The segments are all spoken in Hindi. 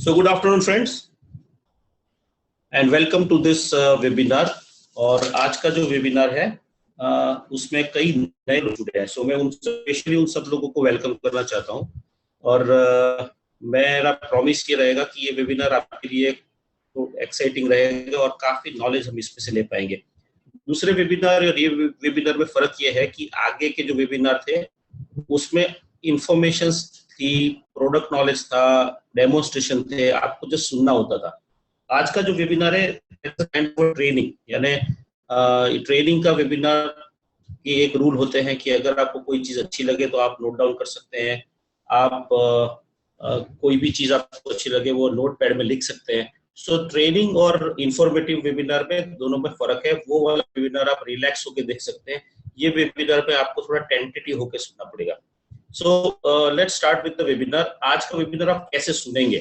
So good afternoon friends and welcome to this webinar। और आज का जो वेबिनार है उसमें कई नए लोग जुड़े हैं। सो मैं स्पेशली उन सब लोगों को वेलकम करना चाहता हूं और मेरा प्रॉमिस ये रहेगा कि ये वेबिनार आपके लिए तो एक्साइटिंग रहेगा और काफी नॉलेज हम इसमें से ले पाएंगे। दूसरे वेबिनार और ये वेबिनार में फर्क ये है कि आगे के जो वेबिनार थे उसमें इंफॉर्मेशन थी, प्रोडक्ट नॉलेज था, डेमोन्स्ट्रेशन थे, आपको जस्ट सुनना होता था। आज का जो वेबिनार है ट्रेनिंग, यानी ट्रेनिंग का वेबिनार के एक रूल होते हैं कि अगर आपको कोई चीज अच्छी लगे तो आप नोट डाउन कर सकते हैं। आप कोई भी चीज आपको अच्छी लगे वो नोट पैड में लिख सकते हैं। सो ट्रेनिंग और इंफॉर्मेटिव वेबिनार में दोनों में फर्क है। वो वाला वेबिनार आप रिलैक्स होकर देख सकते हैं, ये वेबिनार पे आपको थोड़ा टेंटेटिव होकर सुनना पड़ेगा। So let's start with the webinar. आज का वेबिनार आप कैसे सुनेंगे?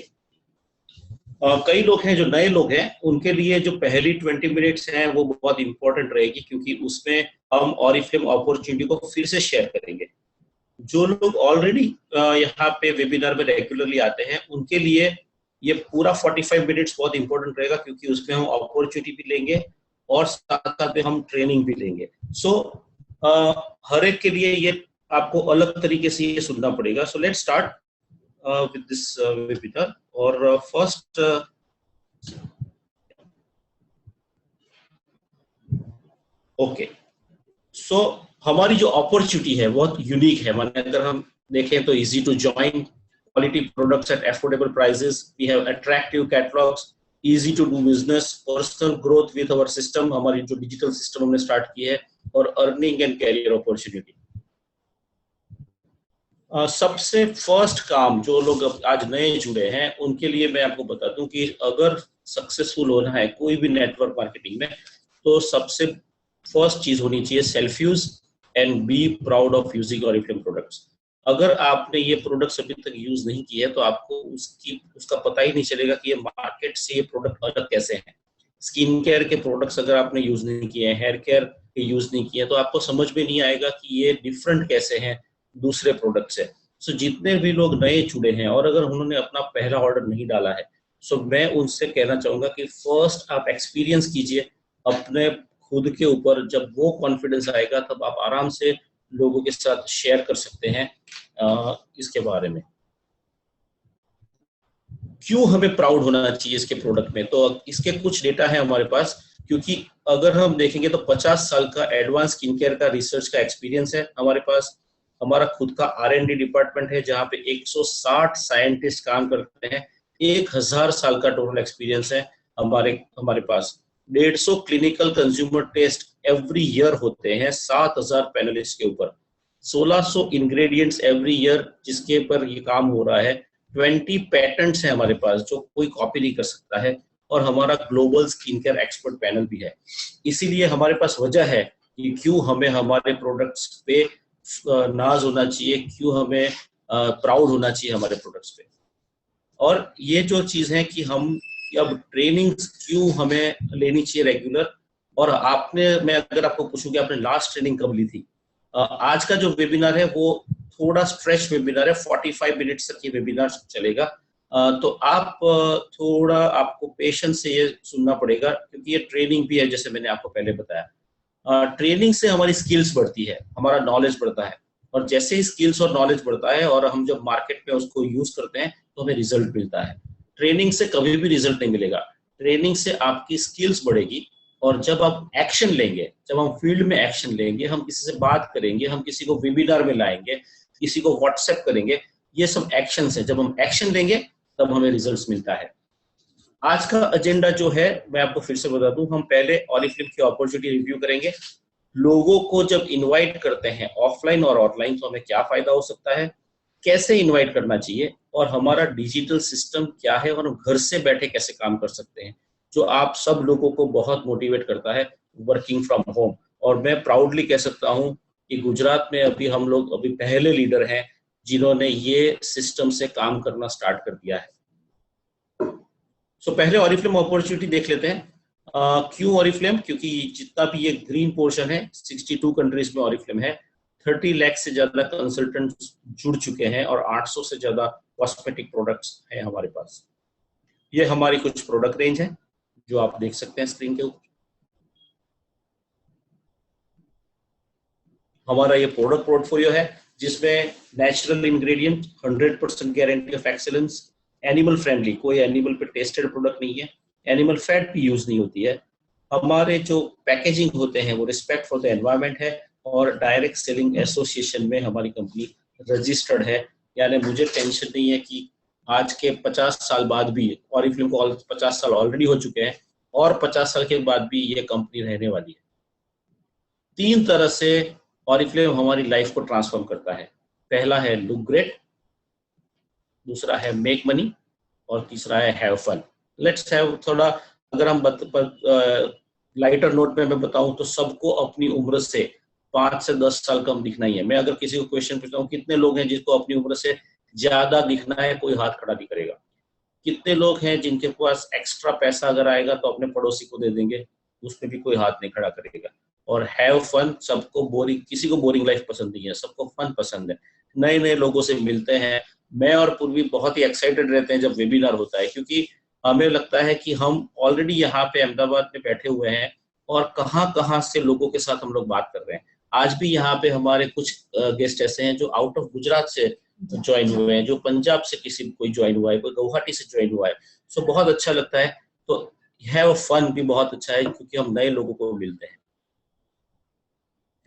कई लोग हैं जो नए लोग हैं, उनके लिए जो पहली 20 मिनट्स हैं वो बहुत इंपॉर्टेंट रहेगी, क्योंकि उसमें हम ऑरिफ्लेम अपॉर्चुनिटी को फिर से शेयर करेंगे। जो लोग ऑलरेडी यहाँ पे वेबिनार में रेगुलरली आते हैं उनके लिए ये पूरा 45 मिनट्स बहुत इंपॉर्टेंट रहेगा, क्योंकि उसमें हम अपॉर्चुनिटी भी लेंगे और साथ साथ में हम ट्रेनिंग भी लेंगे। सो हर एक के लिए ये आपको अलग तरीके से ये सुनना पड़ेगा। So let's start with this webinar. और फर्स्ट ओके, सो हमारी जो अपॉर्चुनिटी है बहुत यूनिक है। माने अगर हम देखें तो easy to join, quality products at affordable prices, we have attractive catalogs, easy to do business, personal growth with our system, हमारी जो डिजिटल सिस्टम हमने स्टार्ट की है, और अर्निंग एंड कैरियर अपॉर्चुनिटी। सबसे फर्स्ट काम जो लोग आज नए जुड़े हैं उनके लिए मैं आपको बता दूं कि अगर सक्सेसफुल होना है कोई भी नेटवर्क मार्केटिंग में, तो सबसे फर्स्ट चीज होनी चाहिए self use and be proud of using Oriflame products. अगर आपने ये प्रोडक्ट्स अभी तक यूज नहीं किए तो आपको उसका पता ही नहीं चलेगा कि ये मार्केट से ये प्रोडक्ट अलग कैसे हैं। स्किन केयर के प्रोडक्ट्स अगर आपने यूज नहीं किए हैं, हेयर केयर के यूज नहीं किए, तो आपको समझ में नहीं आएगा कि ये डिफरेंट कैसे हैं दूसरे प्रोडक्ट से। सो जितने भी लोग नए जुड़े हैं और अगर उन्होंने अपना पहला ऑर्डर नहीं डाला है, सो मैं उनसे कहना चाहूंगा कि फर्स्ट आप एक्सपीरियंस कीजिए अपने खुद के ऊपर। जब वो कॉन्फिडेंस आएगा तब आप आराम से लोगों के साथ शेयर कर सकते हैं इसके बारे में। क्यों हमें प्राउड होना चाहिए इसके प्रोडक्ट में? तो इसके कुछ डेटा है हमारे पास, क्योंकि अगर हम देखेंगे तो 50 साल का एडवांस स्किन केयर का रिसर्च का एक्सपीरियंस है हमारे पास। हमारा खुद का R&D डिपार्टमेंट है जहाँ पे 160 साइंटिस्ट काम करते हैं। 1000 साल का टोटल एक्सपीरियंस है हमारे पास। 150 clinical consumer test every year होते हैं 7000 पैनलिस्ट के ऊपर। 1600 इंग्रेडिएंट्स एवरी ईयर जिसके ऊपर ये काम हो रहा है। 20 पैटेंट्स हैं हमारे पास जो कोई कॉपी नहीं कर सकता है, और हमारा global skin care expert panel भी है। इसीलिए हमारे पास वजह है कि क्यों हमें हमारे प्रोडक्ट्स पे नाज होना चाहिए, क्यों हमें प्राउड होना चाहिए हमारे प्रोडक्ट्स पे। और ये जो चीज है कि हम अब ट्रेनिंग क्यों हमें लेनी चाहिए रेगुलर। और मैं अगर आपको पूछूं कि आपने लास्ट ट्रेनिंग कब ली थी, आज का जो वेबिनार है वो थोड़ा स्ट्रेच वेबिनार है, 45 मिनट्स तक ये वेबिनार चलेगा। तो आप थोड़ा आपको पेशेंस से ये सुनना पड़ेगा, क्योंकि ये ट्रेनिंग भी है जैसे मैंने आपको पहले बताया। ट्रेनिंग से हमारी स्किल्स बढ़ती है, हमारा नॉलेज बढ़ता है, और जैसे ही स्किल्स और नॉलेज बढ़ता है और हम जब मार्केट में उसको यूज करते हैं तो हमें रिजल्ट मिलता है। ट्रेनिंग से कभी भी रिजल्ट नहीं मिलेगा, ट्रेनिंग से आपकी स्किल्स बढ़ेगी। और जब आप एक्शन लेंगे, जब हम फील्ड में एक्शन लेंगे, हम किसी से बात करेंगे, हम किसी को वेबिनार में लाएंगे, किसी को व्हाट्सएप करेंगे, ये सब एक्शन है। जब हम एक्शन लेंगे तब हमें रिजल्ट्स मिलता है। आज का एजेंडा जो है मैं आपको फिर से बता दूं, हम पहले ऑरिफ्लेम की अपॉर्चुनिटी रिव्यू करेंगे। लोगों को जब इनवाइट करते हैं ऑफलाइन और ऑनलाइन तो हमें क्या फायदा हो सकता है, कैसे इनवाइट करना चाहिए, और हमारा डिजिटल सिस्टम क्या है, और हम घर से बैठे कैसे काम कर सकते हैं, जो आप सब लोगों को बहुत मोटिवेट करता है, वर्किंग फ्रॉम होम। और मैं प्राउडली कह सकता हूं कि गुजरात में अभी हम लोग पहले लीडर हैं जिन्होंने ये सिस्टम से काम करना स्टार्ट कर दिया है। सो पहले ऑरिफ्लेम अपॉर्चुनिटी देख लेते हैं। क्यों ऑरिफ्लेम? क्योंकि जितना भी ये ग्रीन पोर्शन है 62 कंट्रीज में ऑरिफ्लेम है। 30 लाख से ज्यादा कंसल्टेंट जुड़ चुके हैं और 800 से ज्यादा कॉस्मेटिक प्रोडक्ट्स हैं हमारे पास। ये हमारी कुछ प्रोडक्ट रेंज है जो आप देख सकते हैं स्क्रीन के ऊपर। हमारा ये प्रोडक्ट पोर्टफोलियो है जिसमें natural ingredient, 100% guarantee of excellence, animal friendly, कोई एनिमल पे टेस्टेड प्रोडक्ट नहीं है, एनिमल फैट भी यूज नहीं होती है। हमारे जो पैकेजिंग होते हैं वो रिस्पेक्ट फॉर द एनवायरनमेंट है, और डायरेक्ट सेलिंग एसोसिएशन में हमारी कंपनी रजिस्टर्ड है। यानी मुझे टेंशन नहीं है कि आज के 50 साल बाद भी, ऑरिफ्लेम को 50 साल ऑलरेडी हो चुके हैं, और 50 साल के बाद भी ये कंपनी रहने वाली है। 3 तरह से ऑरिफ्लेम हमारी लाइफ को ट्रांसफॉर्म करता है। पहला है लुक ग्रेट, दूसरा है मेक मनी, और तीसरा है हैव फन। लेट्स हैव थोड़ा, अगर हम लाइटर नोट में मैं बताऊं तो सबको अपनी उम्र से 5 से 10 साल कम दिखना ही है। मैं अगर किसी को क्वेश्चन पूछता हूँ कितने लोग हैं जिसको अपनी उम्र से ज्यादा दिखना है, कोई हाथ खड़ा नहीं करेगा। कितने लोग हैं जिनके पास एक्स्ट्रा पैसा अगर आएगा तो अपने पड़ोसी को दे देंगे, उसमें भी कोई हाथ नहीं खड़ा करेगा। और हैव फन, सबको बोरिंग, किसी को बोरिंग लाइफ पसंद नहीं है, सबको फन पसंद है, नए नए लोगों से मिलते हैं। मैं और पूर्वी बहुत ही एक्साइटेड रहते हैं जब वेबिनार होता है, क्योंकि हमें लगता है कि हम ऑलरेडी यहाँ पे अहमदाबाद में बैठे हुए हैं और कहाँ कहाँ से लोगों के साथ हम लोग बात कर रहे हैं। आज भी यहाँ पे हमारे कुछ गेस्ट ऐसे हैं जो आउट ऑफ गुजरात से ज्वाइन हुए हैं, जो पंजाब से किसी कोई ज्वाइन हुआ है, कोई गुवाहाटी से ज्वाइन हुआ है। सो बहुत अच्छा लगता है। तो हैव फन भी बहुत अच्छा है क्योंकि हम नए लोगों को मिलते हैं।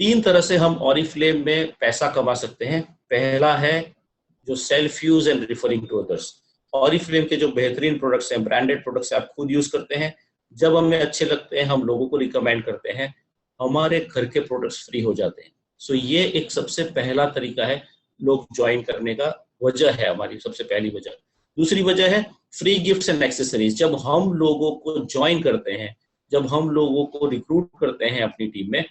3 तरह से हम ऑरिफ्लेम में पैसा कमा सकते हैं। पहला है जो self use and referring to others. Oriflame के जो बेहतरीन प्रोडक्ट्स हैं, ब्रांडेड प्रोडक्ट्स आप खुद यूज करते हैं, जब हमें अच्छे लगते हैं हम लोगों को रिकमेंड करते हैं, हमारे घर के प्रोडक्ट्स फ्री हो जाते हैं। सो ये एक सबसे पहला तरीका है लोग ज्वाइन करने का, वजह है हमारी सबसे पहली वजह। दूसरी वजह है फ्री गिफ्ट्स एंड एक्सेसरीज। जब हम लोगों को ज्वाइन करते हैं, जब हम लोगों को रिक्रूट करते हैं अपनी टीम में,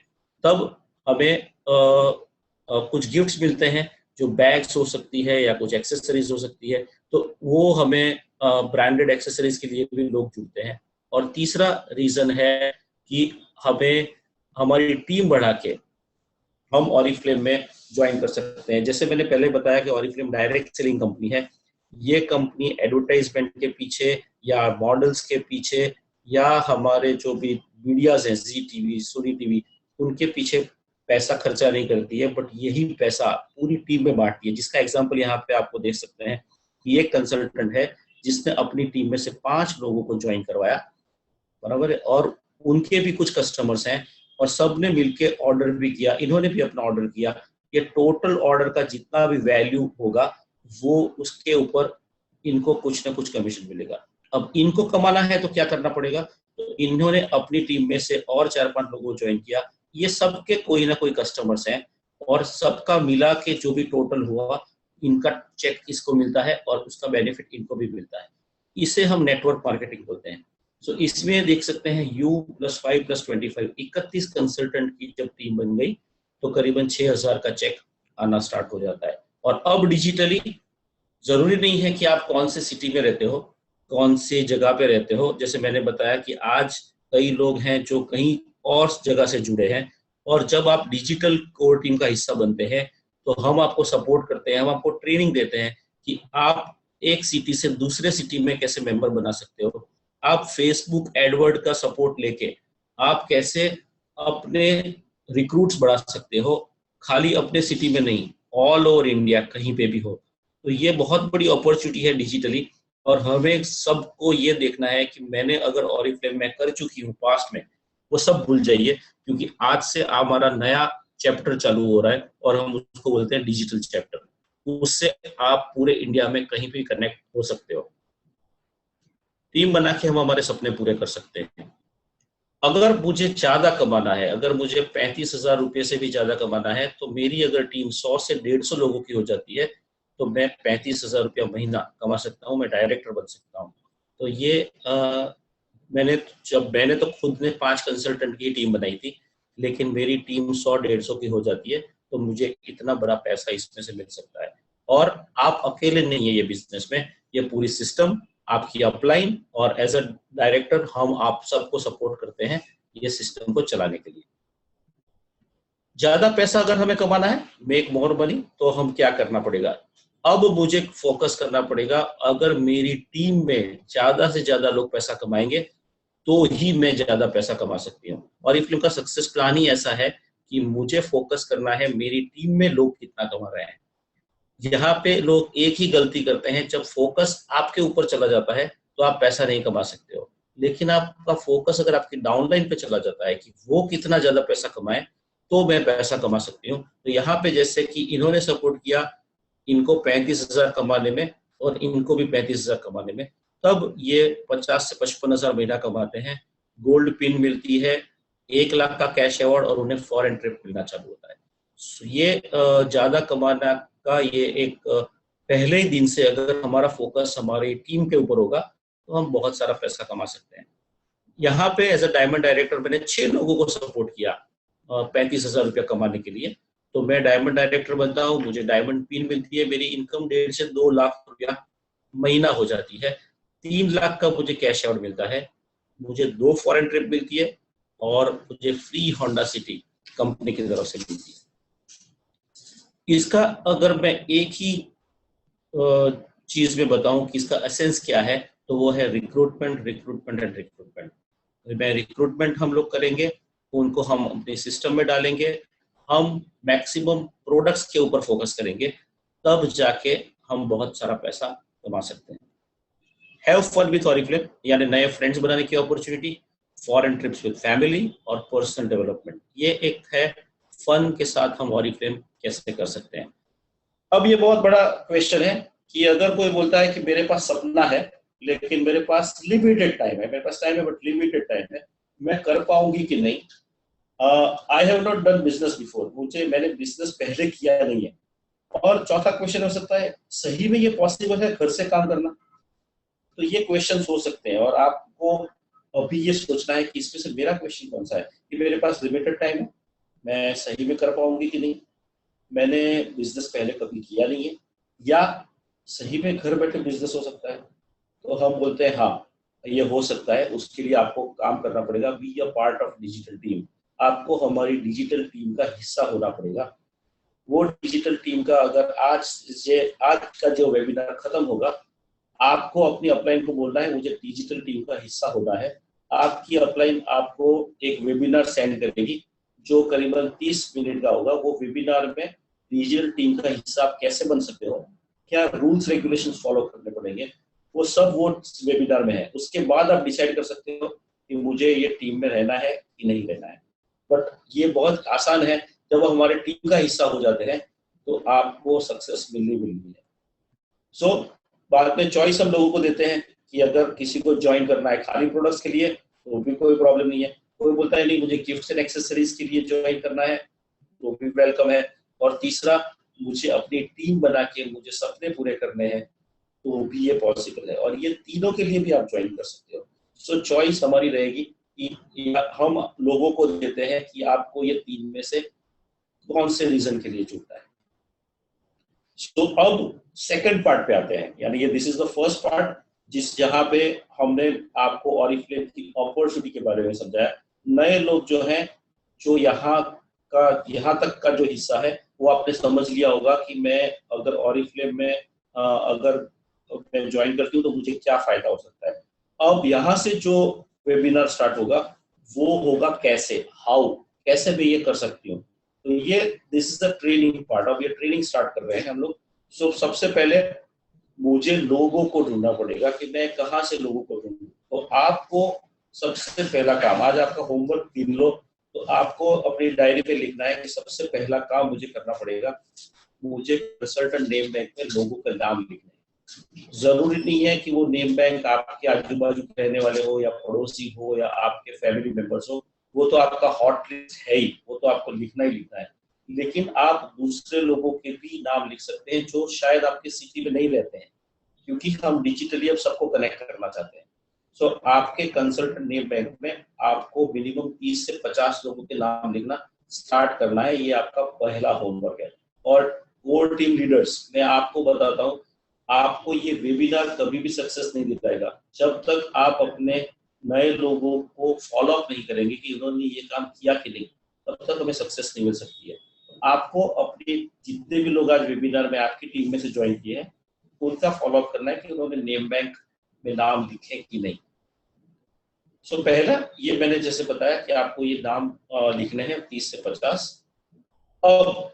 तब हमें कुछ गिफ्ट्स मिलते हैं, जो बैग्स हो सकती है या कुछ एक्सेसरीज हो सकती है, तो वो हमें ब्रांडेड एक्सेसरीज के लिए भी लोग जुड़ते हैं। और तीसरा रीजन है कि हमें हमारी टीम बढ़ा के हम ऑरिफ्लेम में ज्वाइन कर सकते हैं। जैसे मैंने पहले बताया कि ऑरिफ्लेम डायरेक्ट सेलिंग कंपनी है। ये कंपनी एडवर्टाइजमेंट के पीछे या मॉडल्स के पीछे या हमारे जो भी मीडियाज हैं, जी टीवी, सोनी टीवी, उनके पीछे पैसा खर्चा नहीं करती है, बट यही पैसा पूरी टीम में बांटती है। जिसका एग्जांपल यहाँ पे आपको देख सकते हैं कि एक कंसल्टेंट है जिसने अपनी टीम में से 5 लोगों को ज्वाइन करवाया, बराबर है, और उनके भी कुछ कस्टमर्स हैं और सबने मिलके ऑर्डर भी किया, इन्होंने भी अपना ऑर्डर किया। ये टोटल ऑर्डर का जितना भी वैल्यू होगा वो उसके ऊपर इनको कुछ ना कुछ कमीशन मिलेगा। अब इनको कमाना है तो क्या करना पड़ेगा, तो इन्होंने अपनी टीम में से और 4-5 लोगों को ज्वाइन किया। ये सबके कोई ना कोई कस्टमर्स हैं और सबका मिला के जो भी टोटल हुआ, इनका चेक इसको मिलता है और उसका बेनिफिट इनको भी मिलता है। इसे हम नेटवर्क मार्केटिंग बोलते हैं। सो इसमें देख सकते हैं U+5+25, 31 कंसल्टेंट की जब टीम बन गई तो करीबन 6,000 का चेक आना स्टार्ट हो जाता है। और अब डिजिटली जरूरी नहीं है कि आप कौन से सिटी में रहते हो, कौन सी जगह पे रहते हो। जैसे मैंने बताया कि आज कई लोग हैं जो कहीं और जगह से जुड़े हैं, और जब आप डिजिटल कोर टीम का हिस्सा बनते हैं तो हम आपको सपोर्ट करते हैं, हम आपको ट्रेनिंग देते हैं कि आप एक सिटी से दूसरे सिटी में कैसे मेंबर बना सकते हो। आप फेसबुक एडवर्ड का सपोर्ट लेके आप कैसे अपने रिक्रूट्स बढ़ा सकते हो, खाली अपने सिटी में नहीं, ऑल ओवर इंडिया कहीं पे भी हो। तो ये बहुत बड़ी अपॉर्चुनिटी है डिजिटली। और हमें सबको ये देखना है कि मैंने अगर ऑरिफ्लेम में कर चुकी हूँ पास्ट में, वो सब भूल जाइए, क्योंकि आज से हमारा नया चैप्टर चालू हो रहा है और हम उसको बोलते हैं डिजिटल चैप्टर। उससे आप पूरे इंडिया में कहीं भी कनेक्ट हो सकते हो। टीम बना के हम हमारे सपने पूरे कर सकते हैं। अगर मुझे ज्यादा कमाना है, अगर मुझे 35,000 रुपये से भी ज्यादा कमाना है, तो मेरी अगर टीम 100 से 150 लोगों की हो जाती है तो मैं 35,000 रुपया महीना कमा सकता हूँ, मैं डायरेक्टर बन सकता हूँ। तो ये मैंने तो खुद ने 5 कंसल्टेंट की टीम बनाई थी, लेकिन मेरी टीम 100-150 की हो जाती है तो मुझे इतना बड़ा पैसा इसमें से मिल सकता है। और आप अकेले नहीं है ये बिजनेस में, ये पूरी सिस्टम आपकी अपलाइन और एज अ डायरेक्टर हम आप सबको सपोर्ट करते हैं ये सिस्टम को चलाने के लिए। ज्यादा पैसा अगर हमें कमाना है, मेक मोर मनी, तो हम क्या करना पड़ेगा। अब मुझे फोकस करना पड़ेगा, अगर मेरी टीम में ज्यादा से ज्यादा लोग पैसा कमाएंगे तो ही मैं ज्यादा पैसा कमा सकती हूँ। और ये फिल्म का सक्सेस प्लान ही ऐसा है कि मुझे फोकस करना है मेरी टीम में लोग कितना कमा रहे हैं। यहाँ पे लोग एक ही गलती करते हैं, जब फोकस आपके ऊपर चला जाता है तो आप पैसा नहीं कमा सकते हो। लेकिन आपका फोकस अगर आपकी डाउनलाइन पे चला जाता है कि वो कितना ज्यादा पैसा कमाए तो मैं पैसा कमा सकती हूँ। तो यहाँ पे जैसे कि इन्होंने सपोर्ट किया, इनको 35,000 कमाने में और इनको भी 35,000 कमाने में, तब ये 50 से 55,000 महीना कमाते हैं। गोल्ड पिन मिलती है, 1 लाख का कैश अवार्ड और उन्हें फॉरेन ट्रिप मिलना चालू होता है। ये ज्यादा कमाना का ये एक पहले ही दिन से अगर हमारा फोकस हमारी टीम के ऊपर होगा तो हम बहुत सारा पैसा कमा सकते हैं। यहाँ पे एज अ डायमंड डायरेक्टर मैंने 6 लोगों को सपोर्ट किया 35,000 रुपया कमाने के लिए। तो मैं डायमंड डायरेक्टर बनता हूँ, मुझे डायमंड पिन मिलती है, मेरी इनकम 1.5 से 2 लाख रुपया महीना हो जाती है। 3 लाख का मुझे कैश आउट मिलता है, मुझे 2 फॉरेन ट्रिप मिलती है और मुझे फ्री होंडा सिटी कंपनी की तरफ से मिलती है। इसका अगर मैं एक ही चीज में बताऊं कि इसका एसेंस क्या है, तो वो है रिक्रूटमेंट, रिक्रूटमेंट एंड रिक्रूटमेंट। मैं रिक्रूटमेंट हम लोग करेंगे, उनको हम अपने सिस्टम में डालेंगे, हम मैक्सिमम प्रोडक्ट्स के ऊपर फोकस करेंगे, तब जाके हम बहुत सारा पैसा कमा सकते हैं। हैव फन विथ ऑरिफ्लेम, यानी नए फ्रेंड्स बनाने की opportunity, foreign trips with family और पर्सनल डेवलपमेंट, ये एक है फन के साथ हम ऑरिफ्लेम कैसे कर सकते हैं। अब ये बहुत बड़ा क्वेश्चन है कि अगर कोई बोलता है कि मेरे पास सपना है लेकिन मेरे पास लिमिटेड टाइम है, मेरे पास टाइम है बट लिमिटेड टाइम है, मैं कर पाऊंगी कि नहीं। I have not done business before, मैंने बिजनेस पहले किया नहीं है। और चौथा क्वेश्चन हो सकता है, सही में ये पॉसिबल है घर से काम करना? तो ये क्वेश्चन हो सकते हैं और आपको अभी ये सोचना है कि इसमें से मेरा क्वेश्चन कौन सा है, कि मेरे पास लिमिटेड टाइम है, मैं सही में कर पाऊंगी कि नहीं, मैंने बिजनेस पहले कभी किया नहीं है, या सही में घर बैठे बिजनेस हो सकता है। तो हम बोलते हैं हाँ ये हो सकता है, उसके लिए आपको काम करना पड़ेगा, be a part of digital team. आपको हमारी डिजिटल टीम का हिस्सा होना पड़ेगा। वो डिजिटल टीम का अगर आज का जो वेबिनार खत्म होगा, आपको अपनी अपलाइन को बोलना है मुझे डिजिटल टीम का हिस्सा होना है। आपकी अपलाइन आपको एक वेबिनार सेंड करेगी जो करीबन 30 मिनट का होगा। वो वेबिनार में डिजिटल टीम का हिस्सा आप कैसे बन सकते हो, क्या रूल्स रेगुलेशंस फॉलो करने पड़ेंगे, वो सब वो वेबिनार में है। उसके बाद आप डिसाइड कर सकते हो कि मुझे ये टीम में रहना है कि नहीं रहना है। बट ये बहुत आसान है, जब हमारे टीम का हिस्सा हो जाते हैं तो आपको सक्सेस मिलनी है। सो बाद में चॉइस हम लोगों को देते हैं कि अगर किसी को ज्वाइन करना है खाली प्रोडक्ट्स के लिए तो भी कोई प्रॉब्लम नहीं है। कोई बोलता है नहीं मुझे गिफ्ट्स एंड एक्सेसरीज के लिए ज्वाइन करना है, तो भी वेलकम है। और तीसरा, मुझे अपनी टीम बना के मुझे सपने पूरे करने हैं, तो भी ये पॉसिबल है। और ये तीनों के लिए भी आप ज्वाइन कर सकते हो। सो चॉइस हमारी रहेगी कि हम लोगों को देते हैं कि आपको ये तीन में से कौन से रीजन के लिए जुड़ना है। तो अब सेकंड पार्ट पे आते हैं, यानी ये this is the first part जहां पे हमने आपको ऑरिफ्लेम की अपॉर्चुनिटी के बारे में समझाया। नए लोग जो हैं, जो यहाँ तक का जो हिस्सा है वो आपने समझ लिया होगा कि मैं अगर ऑरिफ्लेम में अगर मैं ज्वाइन करती हूँ तो मुझे क्या फायदा हो सकता है। अब यहाँ से जो वेबिनार स्टार्ट होगा वो होगा कैसे, हाउ, कैसे मैं ये कर सकती हूँ। तो ये this is the training part. अब ये ट्रेनिंग स्टार्ट कर रहे हैं हम लोग। सो सबसे पहले मुझे लोगों को ढूंढना पड़ेगा कि मैं कहाँ से लोगों को ढूंढूं। तो आपको सबसे पहला काम, आज आपका होमवर्क गिन लो, तो आपको अपनी डायरी पे लिखना है कि सबसे पहला काम मुझे करना पड़ेगा, मुझे सर्टेन नेम बैंक में लोगों के नाम लिखने हैं। जरूरी नहीं है कि वो नेम बैंक आपके आजू बाजू रहने वाले हो या पड़ोसी हो या आपके फैमिली मेंबर्स हो, वो तो आपका हॉट लिस्ट है ही, वो तो आपको लिखना ही लिखना है। लेकिन आप दूसरे लोगों के भी नाम लिख सकते हैं जो शायद आपके सिटी में नहीं रहते हैं, क्योंकि हम डिजिटली अब सबको कनेक्ट करना चाहते हैं। सो आपके कंसल्टेंट नेम बैंक में आपको मिनिमम 30 से 50 लोगों के नाम लिखना स्टार्ट करना है। ये आपका पहला होमवर्क है। और कोर टीम लीडर्स, मैं आपको बताता हूँ, आपको ये वेबिनार कभी भी सक्सेस नहीं दिलाएगा जब तक आप अपने नए लोगों को फॉलो अप नहीं करेंगे कि उन्होंने ये काम किया कि नहीं, तब तक हमें सक्सेस नहीं मिल सकती है। आपको अपने जितने भी लोग आज वेबिनार में आपकी टीम में से ज्वाइन किए हैं उनका फॉलोअप करना है कि उन्होंने नेम बैंक में नाम लिखे कि नहीं। सो पहला ये मैंने जैसे बताया कि आपको ये नाम लिखने हैं 30 से 50। अब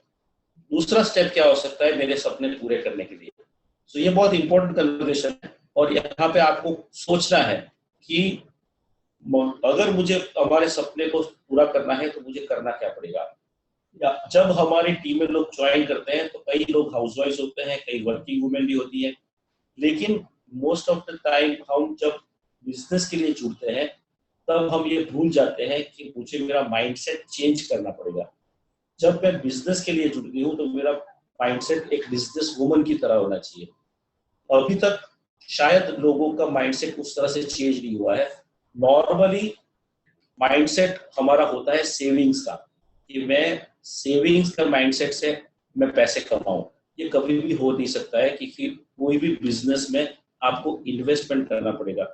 दूसरा स्टेप क्या हो सकता है मेरे सपने पूरे करने के लिए। सो ये बहुत इंपॉर्टेंट कन्वर्सेशन है और यहाँ पे आपको सोचना है कि अगर मुझे हमारे सपने को पूरा करना है तो मुझे करना क्या पड़ेगा। या जब हमारी टीम में लोग ज्वाइन करते हैं तो कई लोग हाउसवाइफ होते हैं, कई वर्किंग वुमेन भी होती है, लेकिन मोस्ट ऑफ द टाइम हम जब बिजनेस के लिए जुड़ते हैं तब हम ये भूल जाते हैं कि मुझे मेरा माइंडसेट चेंज करना पड़ेगा। जब मैं बिजनेस के लिए जुड़ी हूँ तो मेरा माइंडसेट एक बिजनेस वुमन की तरह होना चाहिए। अभी तक शायद लोगों का माइंडसेट उस तरह से चेंज नहीं हुआ है। नॉर्मली माइंडसेट हमारा होता है सेविंग्स का, कि मैं सेविंग्स का माइंडसेट से मैं पैसे कमाऊं। ये कभी भी हो नहीं सकता है क्योंकि कोई भी बिजनेस में आपको इन्वेस्टमेंट करना पड़ेगा।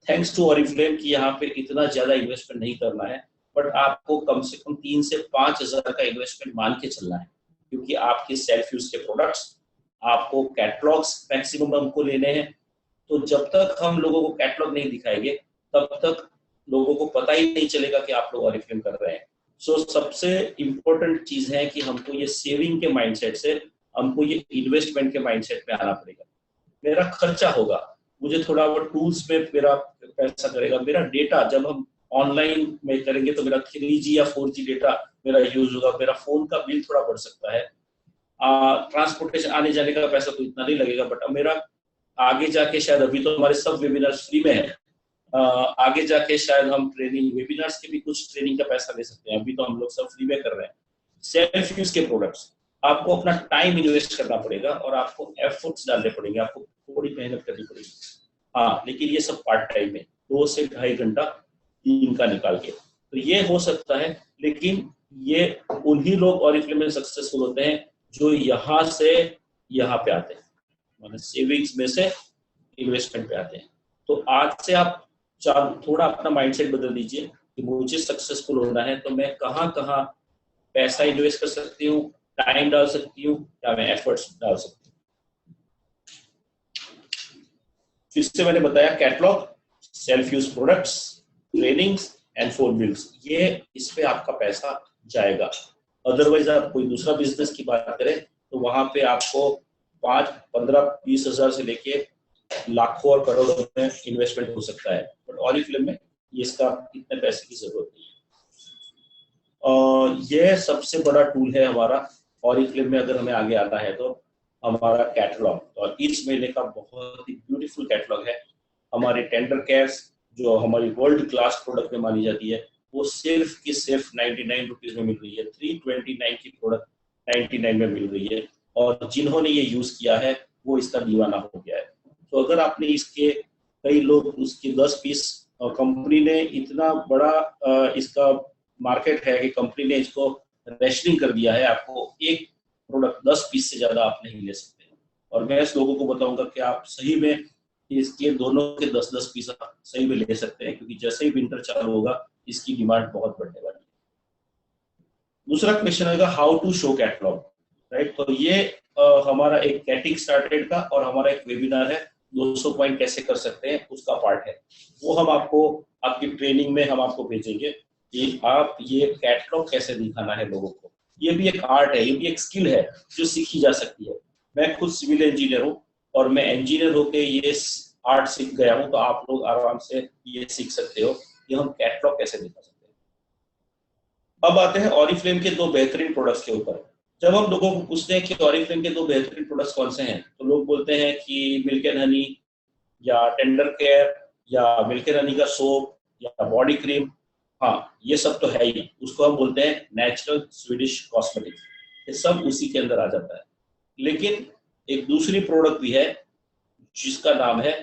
थैंक्स टू ऑरिफ्लेम कि यहाँ पे इतना ज्यादा इन्वेस्टमेंट नहीं करना है, बट आपको कम से कम 3 से 5 हजार का इन्वेस्टमेंट मान के चलना है, क्योंकि आपके सेल्फ यूज के प्रोडक्ट्स, आपको कैटलॉग्स मैक्सिमम हमको लेने हैं। तो जब तक हम लोगों को कैटलॉग नहीं दिखाएंगे तब तक लोगों को पता ही नहीं चलेगा कि आप लोग ऑरिफ्लेम कर रहे हैं। सो सबसे इम्पोर्टेंट चीज है कि हमको ये सेविंग के माइंडसेट से हमको ये इन्वेस्टमेंट के माइंडसेट में आना पड़ेगा। मेरा खर्चा होगा, मुझे थोड़ा बहुत टूल्स में मेरा पैसा करेगा। मेरा डेटा जब हम ऑनलाइन में करेंगे तो मेरा 3G या 4G डेटा मेरा यूज होगा। मेरा फोन का बिल थोड़ा बढ़ सकता है। ट्रांसपोर्टेशन आने जाने का पैसा तो इतना नहीं लगेगा, बट मेरा आगे जाके शायद, अभी तो हमारे सब वेबिनार्स फ्री में है, आगे जाके शायद हम ट्रेनिंग वेबिनार्स के भी कुछ ट्रेनिंग का पैसा ले सकते हैं। अभी तो हम लोग सब फ्री में कर रहे हैं। सेल्फ यूज के प्रोडक्ट्स, आपको अपना टाइम इन्वेस्ट करना पड़ेगा और आपको एफर्ट्स डालने पड़ेंगे, आपको थोड़ी मेहनत करनी पड़ेगी। हाँ, लेकिन ये सब पार्ट टाइम में 2 से 2.5 घंटा दिन का निकाल के तो ये हो सकता है। लेकिन ये उन्हीं लोग ऑरिफ्लेम में सक्सेसफुल होते हैं जो यहाँ से यहाँ पे आते हैं, मतलब सेविंग्स में से इन्वेस्टमेंट पे आते हैं। तो आज से आप थोड़ा अपना माइंडसेट बदल दीजिए कि मुझे सक्सेसफुल होना है तो मैं कहाँ कहाँ पैसा इन्वेस्ट कर सकती हूँ, टाइम डाल सकती हूँ, या मैं एफर्ट्स डाल सकती हूँ। फिर से मैंने बताया catalogue, self use products, trainings and 4 bills, ये इस पे आपका पैसा जाएगा। अदरवाइज आप कोई दूसरा बिजनेस की बात करें तो वहां पे आपको 5, 15, 20 हजार से लेके लाखों और करोड़ों में इन्वेस्टमेंट हो सकता है, बट ऑरिफ्लेम में इसका इतने पैसे की जरूरत नहीं है। ये सबसे बड़ा टूल है हमारा ऑरिफ्लेम में। अगर हमें आगे आता है तो हमारा कैटलॉग, और इस महीने का बहुत ही ब्यूटीफुल कैटलॉग है। हमारे टेंडर केयर्स जो हमारी वर्ल्ड क्लास प्रोडक्ट में मानी जाती है, वो सिर्फ की सिर्फ 99 रुपीज में मिल रही है। 329 की प्रोडक्ट 99 में मिल रही है, और जिन्होंने ये यूज किया है वो इसका दीवाना हो गया है। तो अगर आपने इसके कई लोग उसके 10 पीस, कंपनी ने इतना बड़ा इसका मार्केट है कि कंपनी ने इसको रेशनिंग कर दिया है। आपको एक प्रोडक्ट 10 पीस से ज्यादा आप नहीं ले सकते। और मैं इस लोगों को बताऊंगा कि आप सही में इसके दोनों के 10-10 पीस सही में ले सकते हैं, क्योंकि जैसे ही विंटर चालू होगा इसकी डिमांड बहुत बढ़ने वाली है। दूसरा क्वेश्चन होगा how to show catalog, right. तो ये हमारा एक गेटिंग स्टार्टेड का और हमारा एक वेबिनार है 200 पॉइंट कैसे कर सकते हैं उसका पार्ट है। वो हम आपको आपकी ट्रेनिंग में हम आपको भेजेंगे कि आप ये कैटलॉग कैसे दिखाना है लोगों को। ये भी एक आर्ट है, ये भी एक स्किल है जो सीखी जा सकती है। मैं खुद सिविल इंजीनियर हूँ और मैं इंजीनियर होके ये आर्ट सीख गया हूँ, तो आप लोग आराम से ये सीख सकते हो कि हम कैटलॉग कैसे दिखा सकते हैं। अब आते हैं ऑरिफ्लेम के 2 बेहतरीन प्रोडक्ट्स के ऊपर। जब हम लोगों को पूछते हैं कि ऑरिफ्लेम के 2 बेहतरीन प्रोडक्ट्स कौन से हैं, तो लोग बोलते हैं कि मिल्क एंड हनी या टेंडर केयर या मिल्क एंड हनी का सोप या बॉडी क्रीम। हाँ, ये सब तो है ही, उसको हम बोलते हैं नेचुरल स्वीडिश कॉस्मेटिक्स, ये सब उसी के अंदर आ जाता है। लेकिन एक दूसरी प्रोडक्ट भी है जिसका नाम है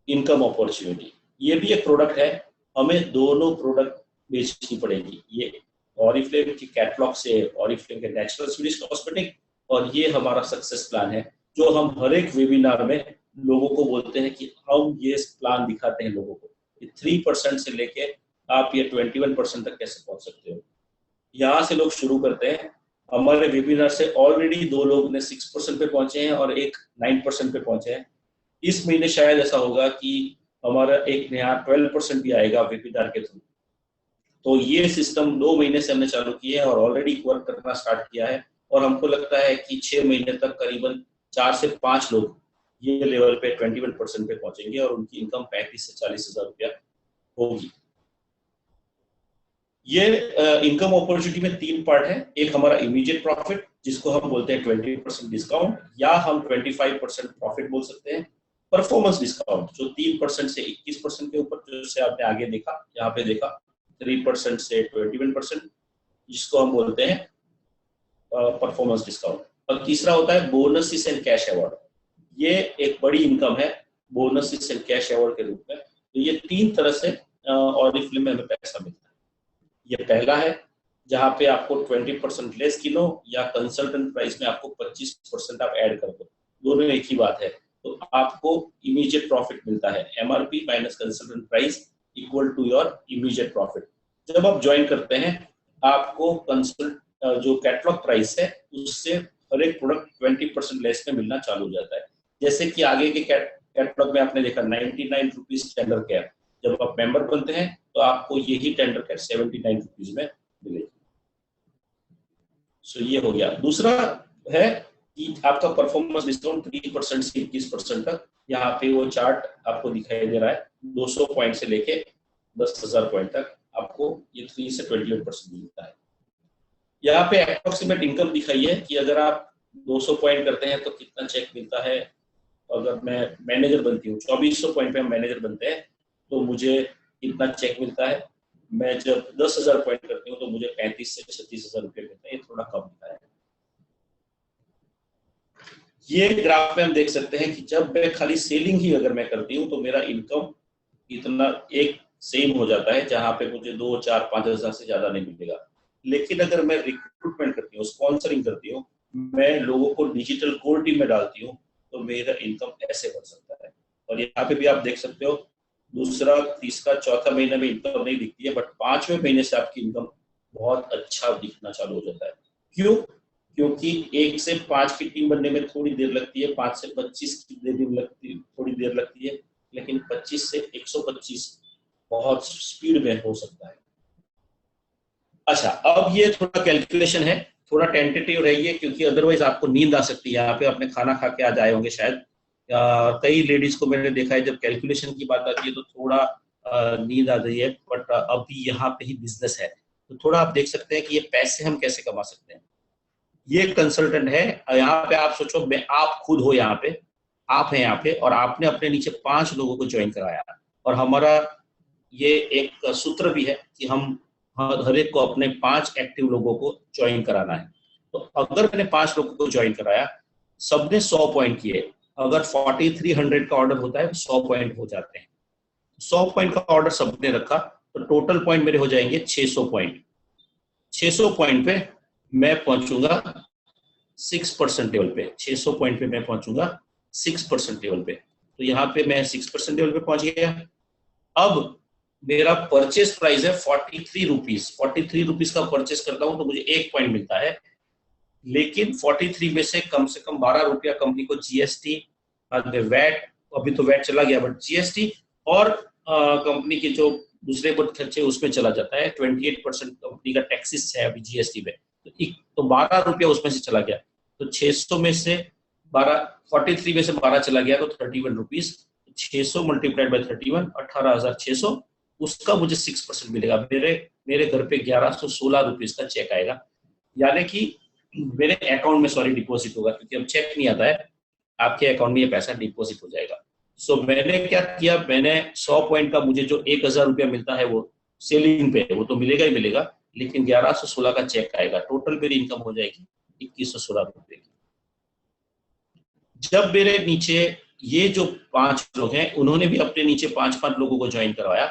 इनकम अपॉर्चुनिटी। ये भी एक प्रोडक्ट है, हमें दोनों प्रोडक्ट बेचनी पड़ेगी। ये ऑरिफ्लेम के कैटलॉग से ऑरिफ्लेम के नेचुरल स्वीडिश कॉस्मेटिक, और ये हमारा सक्सेस प्लान है जो हम हर एक वेबिनार में लोगों को बोलते हैं कि हम ये प्लान दिखाते हैं लोगों को कि 3% से लेके आप ये 21% तक कैसे पहुंच सकते हो। यहाँ से लोग शुरू करते हैं, हमारे वेबिनार से ऑलरेडी 2 लोग ने 6% पे पहुंचे हैं और एक 9% पे पहुंचे हैं। इस महीने शायद ऐसा होगा कि हमारा एक नया 12% भी आएगा वेबिनार के थ्रू। तो ये सिस्टम 2 महीने से हमने चालू किया है और ऑलरेडी वर्क करना स्टार्ट किया है, और हमको लगता है कि 6 महीने तक करीबन 4 से 5 लोग ये लेवल पे 21% पे पहुंचेंगे और उनकी इनकम 35 से 40 हजार रुपया होगी। ये इनकम अपॉर्चुनिटी में 3 पार्ट है। एक हमारा इमीडिएट प्रॉफिट, जिसको हम बोलते हैं 20% डिस्काउंट, या हम 25% प्रॉफिट बोल सकते हैं। परफॉर्मेंस डिस्काउंट जो 3% से 21% के ऊपर, जैसे आपने आगे देखा, यहाँ पे देखा 3% से 21%, जिसको हम बोलते हैं परफॉर्मेंस डिस्काउंट। और तीसरा होता है बोनसिस एंड कैश अवार्ड। ये एक बड़ी इनकम है बोनसिस एंड कैश अवार्ड के रूप में। तो ये 3 तरह से ऑरिफ्लेम में हमें पैसा मिलता है। ये पहला है जहाँ पे आपको 20% लेस किलो या कंसल्टेंट प्राइस में आपको 25% आप ऐड कर दो, दोनों एक ही बात है, तो आपको इमीडिएट प्रॉफिट मिलता है। MRP minus consultant price equal to your immediate profit. जब आप ज्वाइन करते हैं आपको कंसल्ट जो कैटलॉग प्राइस है उससे हर एक प्रोडक्ट 20% लेस में मिलना चालू हो जाता है। जैसे कि आगे के कैटलॉग में आपने देखा 99 रुपीज टेंडर केयर, जब आप मेंबर बनते हैं तो आपको यही टेंडर केयर 79 रुपीज में मिलेगी। सो ये हो गया। दूसरा है कि आपका परफॉर्मेंस डिस्काउंट 3% से 21% तक। यहाँ पे वो चार्ट आपको दिखाई दे रहा है, 200 पॉइंट से लेके 10,000 पॉइंट तक आपको ये 3 से 28% मिलता है। यहाँ पे अप्रोक्सीमेट इनकम दिखाई है कि अगर आप 200 पॉइंट करते हैं तो कितना चेक मिलता है। अगर मैं मैनेजर बनती हूँ, 2400 पॉइंट पे हम मैनेजर बनते हैं, तो मुझे कितना चेक मिलता है। मैं जब 10,000 पॉइंट करती हूँ तो मुझे 35 से 36,000 रुपये मिलता है। ये थोड़ा कम होता है। ये ग्राफ में हम देख सकते हैं कि जब मैं खाली सेलिंग ही अगर मैं करती हूँ तो मेरा इनकम इतना एक सेम हो जाता है, जहां पे मुझे 2, 4, 5,000 से ज्यादा नहीं मिलेगा। लेकिन अगर मैं रिक्रूटमेंट करती हूँ, स्पॉन्सरिंग करती हूँ, मैं लोगों को डिजिटल कोर टीम में डालती हूँ, तो मेरा इनकम ऐसे बढ़ सकता है। और यहाँ पे भी आप देख सकते हो दूसरा, तीसरा, चौथा महीने में इनकम नहीं दिखती है, बट 5वें महीने से आपकी इनकम बहुत अच्छा दिखना चालू हो जाता है। क्यों? क्योंकि 1 से 5 की टीम बनने में थोड़ी देर लगती है, 5 से 25 की थोड़ी देर लगती है, लेकिन 25 से 125 बहुत स्पीड में हो सकता है। अच्छा, अब ये थोड़ा कैलकुलेशन है, थोड़ा टेंटेटिव रहिए, क्योंकि अदरवाइज आपको नींद आ सकती है। यहाँ पे आपने खाना खा के आज आए होंगे शायद। कई लेडीज को मैंने देखा है जब कैलकुलेशन की बात आती है तो थोड़ा नींद आ रही है, बट अभी यहाँ पे ही बिजनेस है, तो थोड़ा आप देख सकते हैं कि ये पैसे हम कैसे कमा सकते हैं। ये कंसल्टेंट है, यहाँ पे आप सोचो, मैं आप खुद हो, यहाँ पे आप हैं यहाँ पे, और आपने अपने नीचे 5 लोगों को ज्वाइन कराया, और हमारा ये एक सूत्र भी है कि हम हर एक को अपने 5 एक्टिव लोगों को ज्वाइन कराना है। तो अगर मैंने 5 लोगों को ज्वाइन कराया, सबने 100 पॉइंट किए, अगर 4300 का ऑर्डर होता है तो 100 पॉइंट हो जाते हैं। 100 पॉइंट का ऑर्डर सबने रखा तो टोटल पॉइंट मेरे हो जाएंगे 600 पॉइंट। 600 पॉइंट पे मैं पहुंचूंगा 6% लेवल पे। 600 पॉइंट पे मैं पहुंचूंगा 6% लेवल पे। तो यहाँ पे मैं 6% लेवल पे पहुंच गया। अब मेरा परचेस प्राइस है 43 रुपीज। 43 रुपीज का परचेस करता हूं तो मुझे 1 पॉइंट मिलता है, लेकिन 43 में से कम 12 रुपया कंपनी को जीएसटी, वैट, अभी तो वैट चला गया, बट जीएसटी और कंपनी के जो दूसरे खर्चे उसमें चला जाता है। 28% कंपनी का टैक्सेस है अभी जीएसटी में, तो 12 रुपया उसमें से चला गया। तो 600 में से 12, 43 में से 12 चला गया तो 31 रुपीज। 600 मल्टीप्लाइड बाई 31, 18,600, उसका मुझे 6% मिलेगा। मेरे घर पे 1116 रुपीज का चेक आएगा, यानी कि मेरे अकाउंट में, सॉरी, डिपॉजिट होगा, क्योंकि अब चेक नहीं आता है, आपके अकाउंट में ये पैसा डिपॉजिट हो जाएगा। सो मैंने क्या किया, मैंने 100 पॉइंट का मुझे जो 1,000 रुपया मिलता है वो सेलिंग पे, वो तो मिलेगा ही मिलेगा, लेकिन 1116 का चेक आएगा। टोटल मेरी इनकम हो जाएगी 2116 रुपए की। जब मेरे नीचे ये जो 5 लोग हैं, उन्होंने भी अपने नीचे 5-5 लोगों को ज्वाइन करवाया,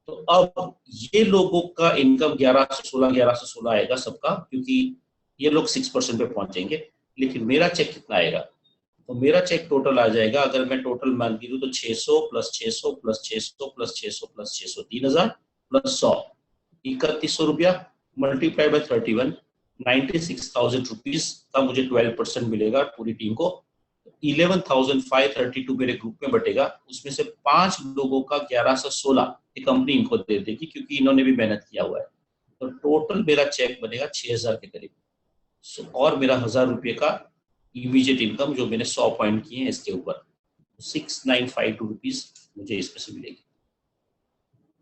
तो अब ये लोगों का इनकम 1116 आएगा सबका, क्योंकि ये लोग 6% पे पहुंचेंगे। लेकिन मेरा चेक कितना आएगा, तो मेरा चेक टोटल आ जाएगा, अगर मैं टोटल मान गिनूं तो 600 plus 600 plus 600 plus 600 plus 600, 3,000 plus 100, 3,100 रुपया, मल्टीप्लाई बाय 31, 96,000 रुपीज का मुझे 12% मिलेगा पूरी टीम को। 11,532 मेरे ग्रुप में बटेगा, उसमें से 5 लोगों का 1116 ये कंपनी इनको दे देगी क्योंकि इन्होंने भी मेहनत किया हुआ है। तो टोटल मेरा चेक बनेगा 6,000 के करीब। और मेरा 1,000 रुपये का इमीडिएट इनकम जो मैंने 100 पॉइंट किए हैं इसके ऊपर 6,952 रुपीज मुझे इसमें से मिलेगी।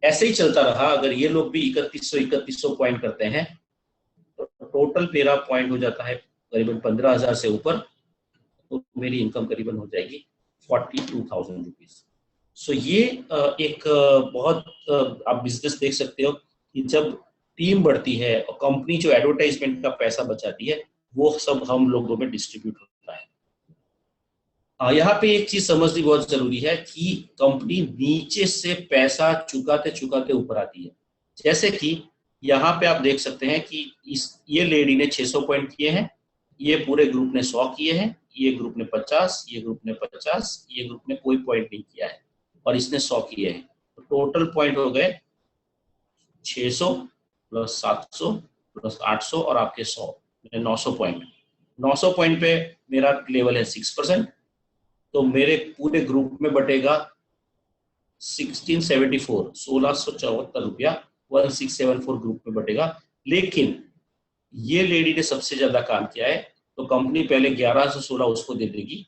ऐसे ही चलता रहा, अगर ये लोग भी 3100 पॉइंट करते हैं तो टोटल मेरा पॉइंट हो जाता है करीबन 15,000 से ऊपर, तो मेरी इनकम करीबन हो जाएगी 42,000 रुपीज। सो ये एक बहुत आप बिजनेस देख सकते हो कि जब टीम बढ़ती है और कंपनी जो एडवर्टाइजमेंट का पैसा बचाती है वो सब हम लोगों में डिस्ट्रीब्यूट होता है। यहाँ पे एक चीज समझनी बहुत जरूरी है कि कंपनी नीचे से पैसा चुकाते चुकाते ऊपर आती है। जैसे कि यहाँ पे आप देख सकते हैं कि ये लेडी ने 600 पॉइंट किए हैं, ये पूरे ग्रुप ने 100 किए हैं, ये ग्रुप ने 50, ये ग्रुप ने 50, ये ग्रुप ने कोई पॉइंट नहीं किया है और इसने 100 किए हैं। तो टोटल पॉइंट हो गए 600 प्लस 700 प्लस 800 और आपके 100 900 पॉइंट। 900 पॉइंट पे मेरा लेवल है 6%, तो मेरे पूरे ग्रुप में बटेगा 1674 रुपया 1674 ग्रुप में बटेगा। लेकिन ये लेडी ने सबसे ज्यादा काम किया है तो कंपनी पहले 1116 उसको दे देगी,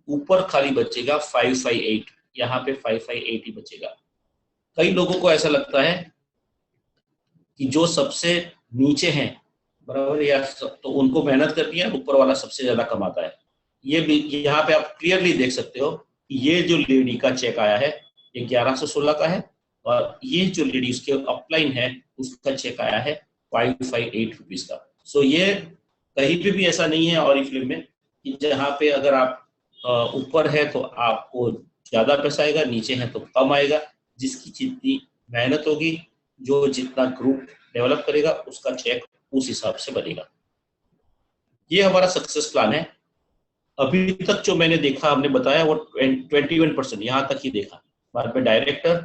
ऊपर खाली बचेगा 558, यहाँ पे 558 ही बचेगा। कई लोगों को ऐसा लगता है कि जो सबसे नीचे हैं बराबर या तो उनको मेहनत करनी है, ऊपर वाला सबसे ज्यादा कमाता है। ये भी यहाँ पे आप क्लियरली देख सकते हो कि ये जो लेडी का चेक आया है ये 1116 का है और ये जो लेडी उसके अपलाइन है उसका चेक आया है 558 रुपीज का। सो ये कहीं पे भी ऐसा नहीं है ऑरिफ्लेम में कि जहाँ पे अगर आप ऊपर है तो आपको ज्यादा पैसा आएगा, नीचे है तो कम आएगा। जिसकी जितनी मेहनत होगी, जो जितना ग्रुप डेवलप करेगा उसका चेक उस हिसाब से बनेगा। ये हमारा सक्सेस प्लान है। अभी तक जो मैंने देखा, हमने बताया वो 21% यहाँ तक ही देखा। बाद में director,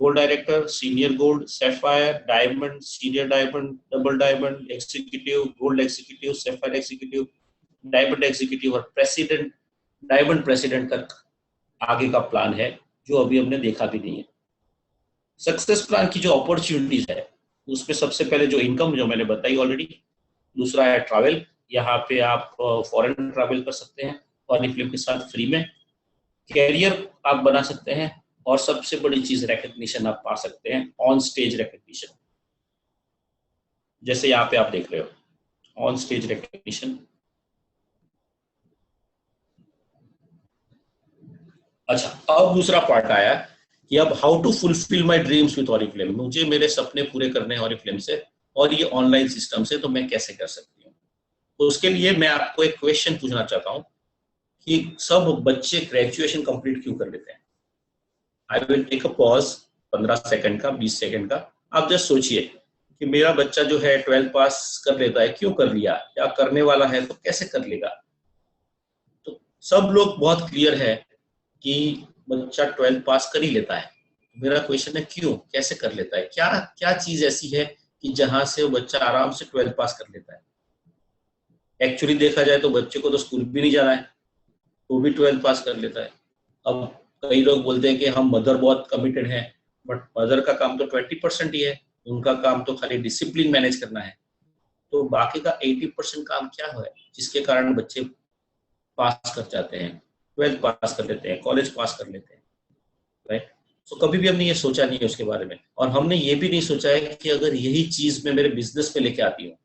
gold director, senior gold, sapphire, diamond, senior diamond, double diamond, executive, gold executive, sapphire executive, diamond executive और प्रेसिडेंट, डायमंड प्रेसिडेंट तक आगे का प्लान है जो अभी हमने देखा भी नहीं है। सक्सेस प्लान की जो अपॉर्चुनिटीज है उसमें सबसे पहले जो इनकम जो मैंने बताई ऑलरेडी, दूसरा है ट्रैवल, यहाँ पे आप फॉरेन ट्रैवल कर सकते हैं ऑरिफ्लेम के साथ फ्री में, कैरियर आप बना सकते हैं और सबसे बड़ी चीज रिकग्निशन आप पा सकते हैं, ऑन स्टेज रिकग्निशन। जैसे यहाँ पे आप देख रहे हो ऑन स्टेज रिकग्निशन। अच्छा, अब दूसरा पार्ट आया कि अब how to fulfil my dreams with Oriflame. मुझे मेरे सपने पूरे करने हैं ऑरिफ्लेम से और ये ऑनलाइन सिस्टम से, तो मैं कैसे कर सकती हूँ। तो उसके लिए मैं आपको एक क्वेश्चन पूछना चाहता हूँ कि सब बच्चे ग्रेजुएशन कंप्लीट क्यों कर लेते हैं। I will take a pause 15 second का, 20 सेकंड का। आप जस्ट सोचिए कि मेरा बच्चा जो है 12 पास कर लेता है, क्यों कर लिया, या करने वाला है तो कैसे कर लेगा। तो सब लोग बहुत क्लियर है कि बच्चा 12 पास कर ही लेता है। मेरा क्वेश्चन है क्यों, कैसे कर लेता है, क्या क्या चीज ऐसी है कि जहां से वो बच्चा आराम से 12 पास कर लेता है। एक्चुअली देखा जाए तो बच्चे को तो स्कूल भी नहीं जाना है, वो भी 12 पास कर लेता है। अब कई लोग बोलते हैं कि हम मदर बहुत कमिटेड हैं, बट मदर का काम तो 20% ही है, उनका काम तो खाली डिसिप्लिन मैनेज करना है। तो बाकी का 80% काम क्या है जिसके कारण बच्चे पास कर जाते हैं, 12 पास कर लेते हैं, कॉलेज पास कर लेते हैं, राइट। तो कभी भी हमने ये सोचा नहीं है उसके बारे में, और हमने ये भी नहीं सोचा है कि अगर यही चीज मैं मेरे बिजनेस में लेके आती हूँ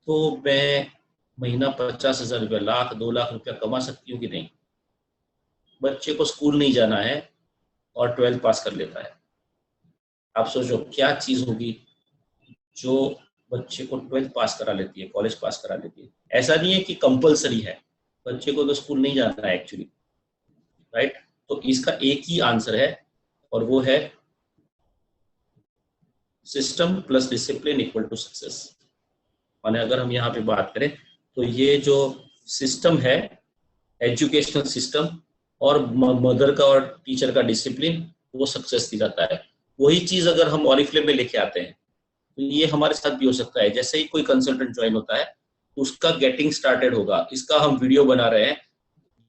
तो मैं महीना 50,000 रुपया, लाख 2 लाख रुपया कमा सकती हूँ कि नहीं। बच्चे को स्कूल नहीं जाना है और 12 पास कर लेता है। आप सोचो क्या चीज होगी जो बच्चे को 12 पास करा लेती है, कॉलेज पास करा लेती है। ऐसा नहीं है कि कंपलसरी है, बच्चे को तो स्कूल नहीं जाना है एक्चुअली, राइट। तो इसका एक ही आंसर है और वो है system plus discipline equal to success. माने अगर हम यहाँ पे बात करें तो ये जो सिस्टम है, एजुकेशनल सिस्टम और मदर का और टीचर का डिसिप्लिन, वो सक्सेस दिलाता है। वही चीज अगर हम ऑरिफ्लेम में लेके आते हैं तो ये हमारे साथ भी हो सकता है। जैसे ही कोई कंसल्टेंट ज्वाइन होता है, उसका गेटिंग स्टार्टेड होगा, इसका हम वीडियो बना रहे हैं,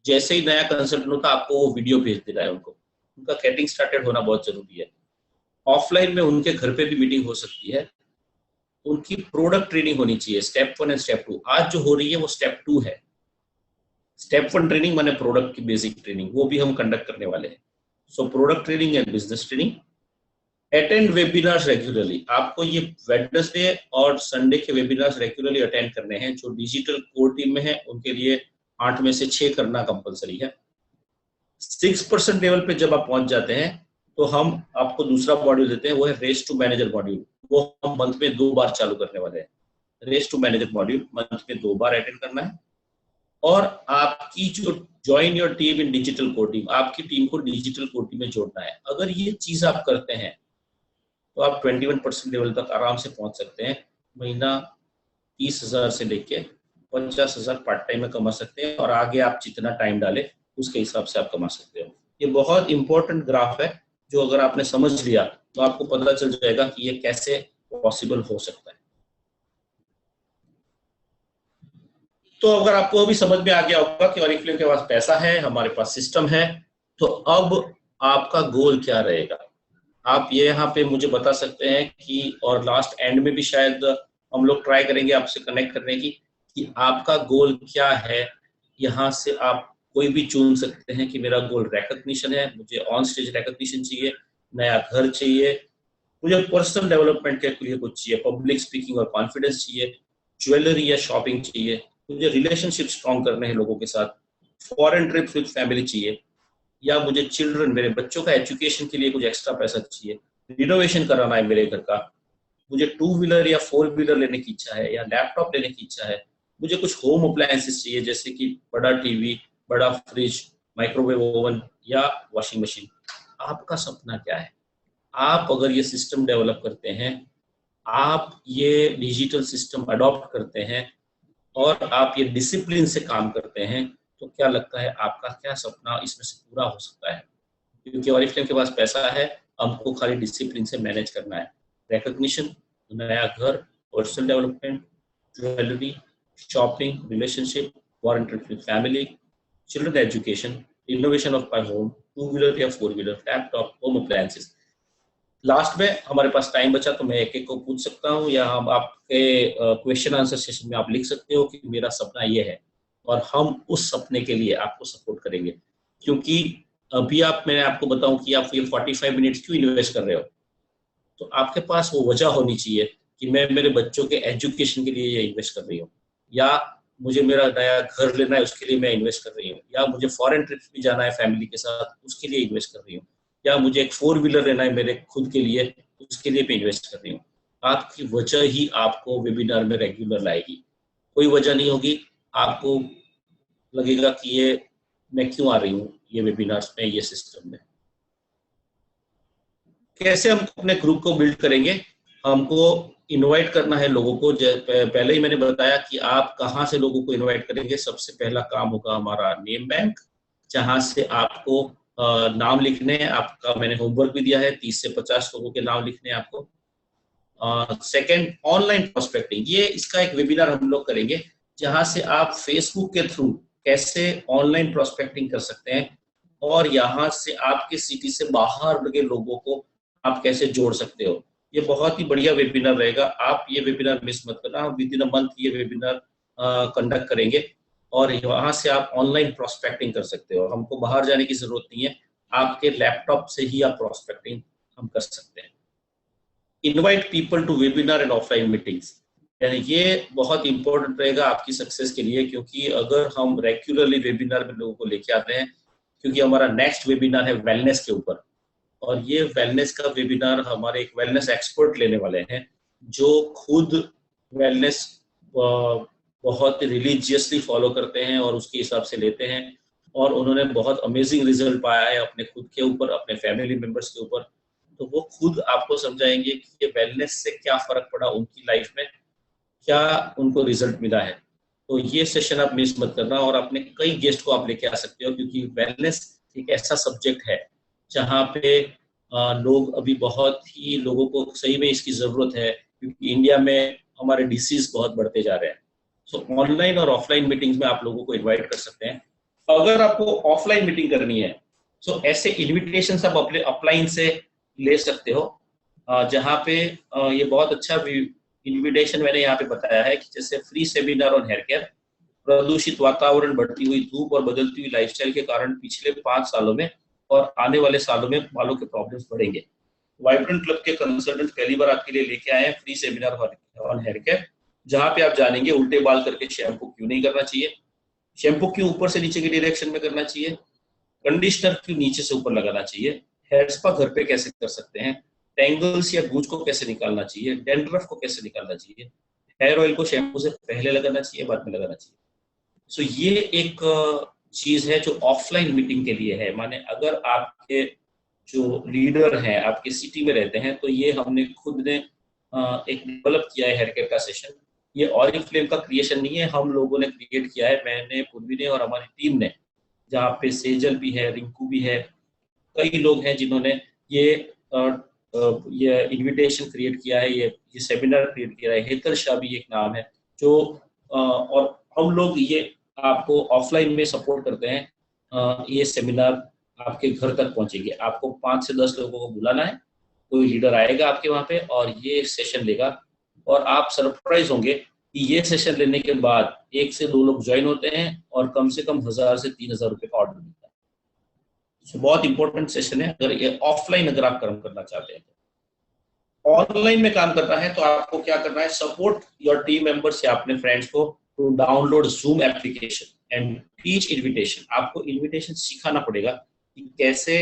जैसे ही नया कंसल्टेंट होता है आपको वो वीडियो भेज दे रहा है उनको, उनका गेटिंग स्टार्टेड होना बहुत जरूरी है। ऑफलाइन में उनके घर पे भी मीटिंग हो सकती है, उनकी प्रोडक्ट ट्रेनिंग होनी चाहिए, स्टेप 1 एंड स्टेप 2। आज जो हो रही है वो स्टेप 2 है। स्टेप 1 ट्रेनिंग माने प्रोडक्ट की बेसिक ट्रेनिंग, वो भी हम कंडक्ट करने वाले हैं। So product training and business training. Attend webinars regularly, आपको ये वेडनेसडे और संडे के वेबिनार्स रेगुलरली अटेंड करने हैं। जो डिजिटल कोर टीम में है उनके लिए 8 में से 6 करना कंपलसरी है। 6% लेवल पे जब आप पहुंच जाते हैं तो हम आपको दूसरा मॉड्यूल देते हैं, वो है रेस टू मैनेजर मॉड्यूल। वो हम मंथ में 2 बार चालू करने वाले हैं। Race to manager module month में 2 बार अटेंड करना है। और आपकी जो join your team in digital core team, आपकी टीम को डिजिटल कोर टीम में जोड़ना है। अगर ये चीज आप करते हैं तो आप 21% लेवल तक आराम से पहुंच सकते हैं। महीना 30,000 से लेके 50,000 पार्ट टाइम में कमा सकते हैं, और आगे आप जितना टाइम डालें उसके हिसाब से आप कमा सकते हो। ये बहुत इंपॉर्टेंट ग्राफ है, जो अगर आपने समझ लिया तो आपको पता चल जाएगा कि ये कैसे पॉसिबल हो सकता है। तो अगर आपको अभी समझ में आ गया होगा कि ऑरिफ्लेम के पास पैसा है, हमारे पास सिस्टम है, तो अब आपका गोल क्या रहेगा, आप ये यहाँ पे मुझे बता सकते हैं कि, और लास्ट एंड में भी शायद हम लोग ट्राई करेंगे आपसे कनेक्ट करने की, कि आपका गोल क्या है। यहाँ से आप कोई भी चुन सकते हैं कि मेरा गोल रिकॉग्निशन है, मुझे ऑन स्टेज रिकॉग्निशन चाहिए, नया घर चाहिए, मुझे पर्सनल डेवलपमेंट के लिए कुछ चाहिए, पब्लिक स्पीकिंग और कॉन्फिडेंस चाहिए, ज्वेलरी या शॉपिंग चाहिए, मुझे रिलेशनशिप स्ट्रॉन्ग करने हैं लोगों के साथ, फॉरेन ट्रिप्स विद फैमिली चाहिए, या मुझे चिल्ड्रन, मेरे बच्चों का एजुकेशन के लिए कुछ एक्स्ट्रा पैसा चाहिए, रिनोवेशन कराना है मेरे घर का, मुझे 2 व्हीलर या 4 व्हीलर लेने की इच्छा है, या लैपटॉप लेने की इच्छा है, मुझे कुछ होम अप्लायंसेस चाहिए जैसे कि बड़ा टीवी, बड़ा फ्रिज, माइक्रोवेव ओवन या वॉशिंग मशीन। आपका सपना क्या है? आप अगर ये सिस्टम डेवलप करते हैं, आप ये डिजिटल सिस्टम अडॉप्ट करते हैं, और आप ये डिसिप्लिन से काम करते हैं, तो क्या लगता है आपका क्या सपना इसमें से पूरा हो सकता है? क्योंकि ऑरिफ्लेम के पास पैसा है, हमको खाली डिसिप्लिन से मैनेज करना है। रिकॉग्निशन, नया घर, personal development, jewellery, shopping, relationship, foreign trip with family, children education, innovation of my home, 2 wheeler या 4 wheeler, laptop, home appliances. Last में हमारे पास टाइम बचा तो मैं एक एक को पूछ सकता हूँ, या हम आपके क्वेश्चन आंसर सेशन में आप लिख सकते हो कि मेरा सपना ये है, और हम उस सपने के लिए आपको सपोर्ट करेंगे। क्योंकि अभी मैं आपको बताऊं कि आप ये 45 मिनट्स क्यों इन्वेस्ट कर रहे हो, तो आपके पास वो वजह होनी चाहिए कि मैं मेरे बच्चों के एजुकेशन के लिए ये इन्वेस्ट कर रही हूँ, या मुझे मेरा नया घर लेना है उसके लिए मैं इन्वेस्ट कर रही हूँ, या मुझे फॉरेन ट्रिप भी जाना है फैमिली के साथ उसके लिए इन्वेस्ट कर रही हूँ, या मुझे एक 4 व्हीलर लेना है मेरे खुद के लिए उसके लिए भी इन्वेस्ट कर रही हूँ। आपकी वजह ही आपको वेबिनार में रेगुलर लाएगी। कोई वजह नहीं होगी, आपको लगेगा कि ये मैं क्यों आ रही हूँ ये वेबिनार्स में, ये सिस्टम में। कैसे हम अपने ग्रुप को बिल्ड करेंगे? हमको इनवाइट करना है लोगों को। पहले ही मैंने बताया कि आप कहाँ से लोगों को इनवाइट करेंगे। सबसे पहला काम होगा हमारा नेम बैंक, जहां से आपको नाम लिखने हैं। आपका मैंने होमवर्क भी दिया है, 30 से 50 लोगों के नाम लिखने हैं आपको। Second, online prospecting. ये इसका एक वेबिनार हम लोग करेंगे जहां से आप फेसबुक के थ्रू कैसे ऑनलाइन प्रोस्पेक्टिंग कर सकते हैं, और यहाँ से आपके सिटी से बाहर लगे लोगों को आप कैसे जोड़ सकते हो। ये बहुत ही बढ़िया वेबिनार रहेगा, आप ये वेबिनार मिस मत करना। हम विद इन अ मंथ ये वेबिनार कंडक्ट करेंगे, और वहां से आप ऑनलाइन प्रोस्पेक्टिंग कर सकते हो। हमको बाहर जाने की जरूरत नहीं है, आपके लैपटॉप से ही आप प्रोस्पेक्टिंग हम कर सकते हैं। Invite people to webinar and offline meetings, यानी ये बहुत इंपॉर्टेंट रहेगा आपकी सक्सेस के लिए, क्योंकि अगर हम रेगुलरली वेबिनार में लोगों को लेके आते हैं, क्योंकि हमारा नेक्स्ट वेबिनार है वेलनेस के ऊपर, और ये वेलनेस का वेबिनार हमारे एक वेलनेस एक्सपर्ट लेने वाले हैं, जो खुद वेलनेस बहुत रिलीजियसली फॉलो करते हैं और उसके हिसाब से लेते हैं, और उन्होंने बहुत अमेजिंग रिजल्ट पाया है अपने खुद के ऊपर, अपने फैमिली मेंबर्स के ऊपर। तो वो खुद आपको समझाएंगे कि ये वेलनेस से क्या फर्क पड़ा उनकी लाइफ में, क्या उनको रिजल्ट मिला है। तो ये सेशन आप मिस मत करना, और अपने कई गेस्ट को आप लेके आ सकते हो, क्योंकि वेलनेस एक ऐसा सब्जेक्ट है जहाँ पे लोग अभी बहुत ही लोगों को सही में इसकी जरूरत है, क्योंकि इंडिया में हमारे डिसीज बहुत बढ़ते जा रहे हैं। सो ऑनलाइन और ऑफलाइन मीटिंग्स में आप लोगों को इनवाइट कर सकते हैं। अगर आपको ऑफलाइन मीटिंग करनी है तो ऐसे इन्विटेशन आप अपने अपलाइन से ले सकते हो, जहाँ पे ये बहुत अच्छा इन्विटेशन मैंने यहाँ पे बताया है कि जैसे free seminar on hair care, प्रदूषित वातावरण, बढ़ती हुई धूप और बदलती हुई लाइफस्टाइल के कारण पिछले 5 सालों में और आने वाले सालों में बालों के प्रॉब्लम्स बढ़ेंगे। वाइब्रेंट क्लब के कंसल्टेंट पहली बार आपके लिए लेके आए हैं free seminar on hair care, जहाँ पे आप जानेंगे उल्टे बाल करके शैम्पू क्यों नहीं करना चाहिए, शैम्पू क्यों ऊपर से नीचे की डायरेक्शन में करना चाहिए, कंडीशनर क्यों नीचे से ऊपर लगाना चाहिए, हेयर स्पा घर पे कैसे कर सकते हैं, टेंगल्स या गूंज को कैसे निकालना चाहिए, डैंड्रफ को कैसे निकालना चाहिए, हेयर ऑयल को शैम्पू से पहले लगाना चाहिए बाद में लगाना चाहिए। सो ये एक चीज है जो ऑफलाइन मीटिंग के लिए है। माने अगर आपके जो लीडर हैं आपके सिटी में रहते हैं तो ये हमने खुद ने एक डेवलप किया है हेयर केयर का सेशन। ये ऑरिफ्लेम का क्रिएशन नहीं है, हम लोगों ने क्रिएट किया है, मैंने, पूर्वी ने और हमारी टीम ने, जहाँ पे सेजल भी है, रिंकू भी है, कई लोग हैं जिन्होंने ये इनविटेशन क्रिएट किया है, ये सेमिनार क्रिएट किया है। हेतल शाह भी एक नाम है जो और हम लोग ये आपको ऑफलाइन में सपोर्ट करते हैं। ये सेमिनार आपके घर तक पहुंचेगी, आपको 5 से 10 लोगों को बुलाना है, कोई लीडर आएगा आपके वहाँ पे और ये सेशन लेगा, और आप सरप्राइज होंगे कि ये सेशन लेने के बाद 1 से 2 लोग ज्वाइन होते हैं और कम से कम 1000 से 3000 रुपए का ऑर्डर मिलता है। तो बहुत इंपॉर्टेंट सेशन है अगर ये ऑफलाइन अगर आप काम करना चाहते हैं। ऑनलाइन में काम करना है तो आपको क्या करना है, सपोर्ट योर टीम मेंबर्स या अपने फ्रेंड्स को to download Zoom application and teach invitation. आपको इन्विटेशन सिखाना पड़ेगा कि कैसे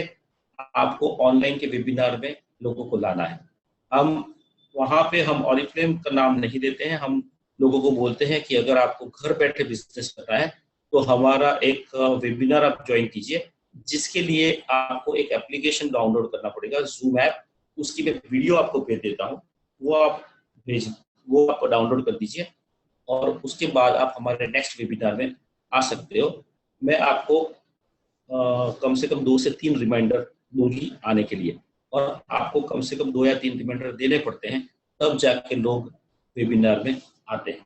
आपको ऑनलाइन के वेबिनार में लोगों को लाना है। हम वहां पे हम ऑरिफ्लेम का नाम नहीं देते हैं, हम लोगों को बोलते हैं कि अगर आपको घर बैठे बिजनेस करना है तो हमारा एक वेबिनार आप ज्वाइन कीजिए, जिसके लिए आपको एक एप्लीकेशन डाउनलोड करना पड़ेगा, जूम ऐप। उसकी मैं वीडियो आपको भेज देता हूँ, वो आप डाउनलोड कर दीजिए और उसके बाद आप हमारे नेक्स्ट वेबिनार में आ सकते हो। मैं आपको कम से कम 2 से 3 रिमाइंडर दूंगी आने के लिए, और आपको कम से कम 2 या 3 रिमाइंडर देने पड़ते हैं, तब जाके लोग वेबिनार में आते हैं।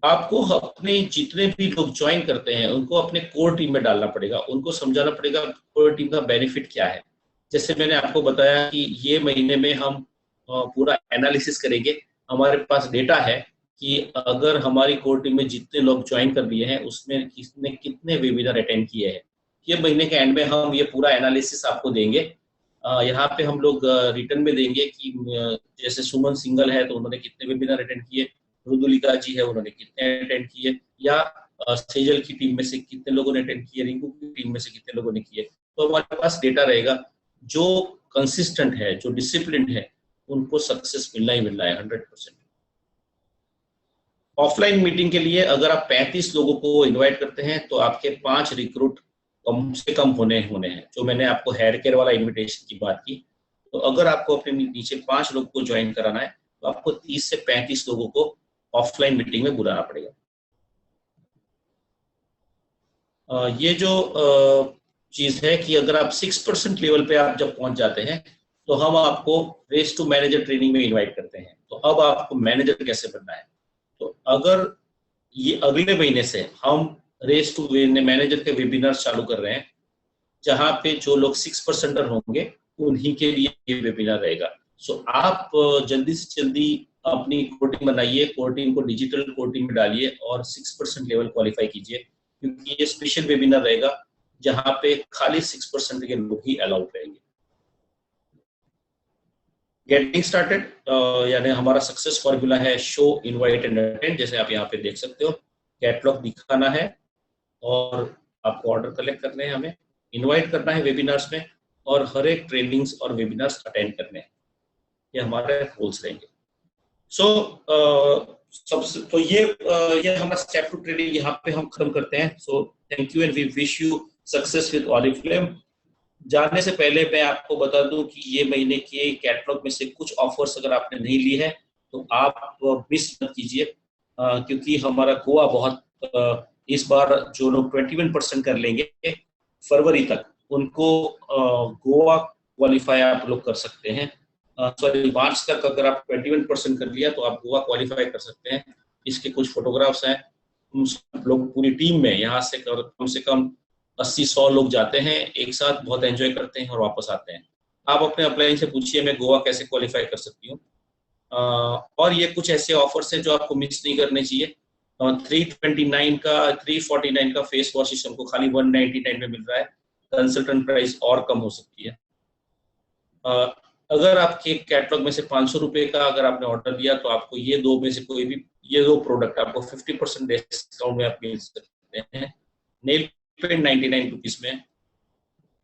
आपको अपने जितने भी लोग ज्वाइन करते हैं उनको अपने कोर टीम में डालना पड़ेगा, उनको समझाना पड़ेगा कोर टीम का बेनिफिट क्या है। जैसे मैंने आपको बताया कि ये महीने में हम पूरा एनालिसिस करेंगे, हमारे पास डेटा है कि अगर हमारी कोर टीम में जितने लोग ज्वाइन कर लिए हैं उसमें किसने कितने वेबिनार अटेंड किए हैं। ये महीने के एंड में हम ये पूरा एनालिसिस आपको देंगे। यहाँ पे हम लोग रिटर्न में देंगे कि जैसे सुमन सिंगल है तो उन्होंने कितने वेबिनार अटेंड किए, रुदुलिका जी है उन्होंने कितने अटेंड किए, या सेजल की टीम में से कितने लोगों ने अटेंड किए, रिंकू की टीम में से कितने लोगों ने किए। तो हमारे पास डेटा रहेगा। जो कंसिस्टेंट है, जो डिसिप्लिन है, उनको सक्सेस मिलना ही मिलना है 100%। ऑफलाइन मीटिंग के लिए अगर आप 35 लोगों को इनवाइट करते हैं तो आपके 5 रिक्रूट कम से कम होने हैं। जो मैंने आपको हेयर केयर वाला इन्विटेशन की बात की, तो अगर आपको अपने नीचे 5 लोगों को ज्वाइन कराना है तो आपको 30 से 35 लोगों को ऑफलाइन मीटिंग में बुलाना पड़ेगा। ये जो चीज है कि अगर आप 6% लेवल पे आप जब पहुंच जाते हैं तो हम आपको रेस टू मैनेजर ट्रेनिंग में इनवाइट करते हैं। तो अब आपको मैनेजर कैसे बनना है, तो अगर ये अगले महीने से हम रेस टू मैनेजर के वेबिनार चालू कर रहे हैं, जहां पे जो लोग 6%er होंगे उन्हीं के लिए ये वेबिनार रहेगा। सो आप जल्दी से जल्दी अपनी कोर टीम बनाइए, कोर टीम को डिजिटल कोर टीम में डालिए और 6% लेवल क्वालिफाई कीजिए, क्योंकि ये स्पेशल वेबिनार रहेगा जहां पे खाली 6% के लोग ही अलाउड रहेंगे। गेटिंग स्टार्टेड यानी हमारा सक्सेस फॉर्मूला है शो, इनवाइट एंड अटेंड। जैसे आप यहाँ पे देख सकते हो, कैटलॉग दिखाना है और आपको ऑर्डर कलेक्ट करने हैं, हमें इनवाइट करना है वेबिनार्स में, और हर एक ट्रेनिंग्स और वेबिनार्स अटेंड करने हैं। ये हमारे गोल्स रहेंगे। सो सबसे तो ये हमारा स्टेप 2 ट्रेनिंग यहाँ पे हम खत्म करते हैं। So thank you and we wish you success with Oriflame. जाने से पहले मैं आपको बता दूं कि ये महीने के कैटलॉग में से कुछ ऑफर्स अगर आपने नहीं ली है तो आप मिस मत कीजिए, क्योंकि हमारा गोवा बहुत इस बार जो लोग 21% कर लेंगे फरवरी तक, उनको गोवा क्वालिफाई आप लोग कर सकते हैं। सॉरी मार्च तक अगर आप 21% कर लिया तो आप गोवा क्वालिफाई कर सकते हैं। इसके कुछ फोटोग्राफ्स हैं। हम सब लोग पूरी टीम में यहाँ से कम 80-100 लोग जाते हैं एक साथ, बहुत एंजॉय करते हैं और वापस आते हैं। आप अपने अपलाइन से पूछिए मैं गोवा कैसे क्वालिफाई कर सकती हूँ। और ये कुछ ऐसे ऑफर्स हैं जो आपको मिस नहीं करने चाहिए। 349 का फेस वॉश इस हमको खाली 199 में मिल रहा है। कंसल्टेंट प्राइस और कम हो सकती है। अगर आपके कैटलॉग में से 500 रुपए का अगर आपने ऑर्डर दिया तो आपको ये दो में से कोई भी ये दो प्रोडक्ट आपको 50% डिस्काउंट में आप मिल सकते हैं। नेल पेंट 99 रुपीज में,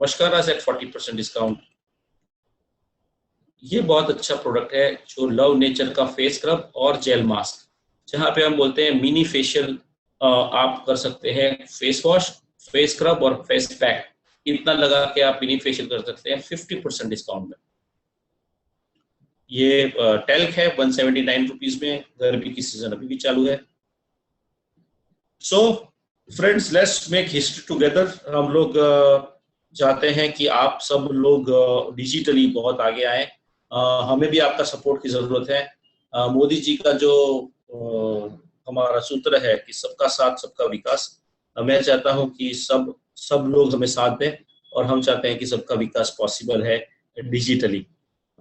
मस्कारास एट 40% डिस्काउंट। ये बहुत अच्छा प्रोडक्ट है जो लव नेचर का फेस स्क्रब और जेल मास्क, जहाँ पे हम बोलते हैं मिनी फेशियल आप कर सकते हैं। फेस वॉश, फेस स्क्रब और फेस पैक इतना लगा के आप मिनी फेशियल कर सकते हैं 50% डिस्काउंट में। ये टेल्क है 179 रुपीज में। गर्मी की सीजन अभी भी चालू है। So friends, let's make history together. हम लोग चाहते हैं कि आप सब लोग डिजिटली बहुत आगे आए। हमें भी आपका सपोर्ट की जरूरत है। मोदी जी का जो हमारा सूत्र है कि सबका साथ सबका विकास, मैं चाहता हूं कि सब लोग हमें साथ दें और हम चाहते हैं कि सबका विकास पॉसिबल है digitally.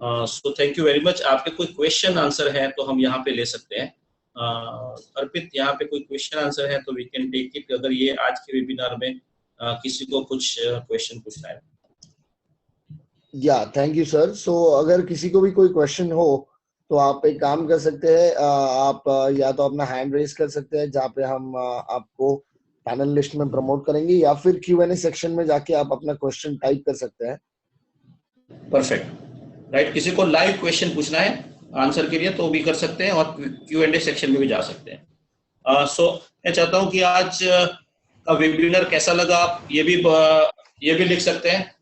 So thank you very much. आपके कोई क्वेश्चन आंसर है तो हम यहाँ पे ले सकते हैं। अर्पित, यहाँ पे कोई क्वेश्चन आंसर है तो वी कैन टेक इट, अगर ये आज के वेबिनार में किसी को कुछ क्वेश्चन पूछना है। या थैंक यू सर। सो अगर किसी को भी कोई क्वेश्चन हो तो आप एक काम कर सकते हैं, आप या तो अपना हैंड रेज कर सकते हैं जहाँ पे हम आपको पैनल लिस्ट में प्रमोट करेंगे, या फिर Q&A सेक्शन में जाके आप अपना क्वेश्चन टाइप कर सकते हैं। Perfect, right. किसी को लाइव क्वेश्चन पूछना है आंसर के लिए तो भी कर सकते हैं और Q&A सेक्शन में भी जा सकते हैं। सो मैं चाहता हूं कि आज का वेबिनार कैसा लगा आप ये भी लिख सकते हैं।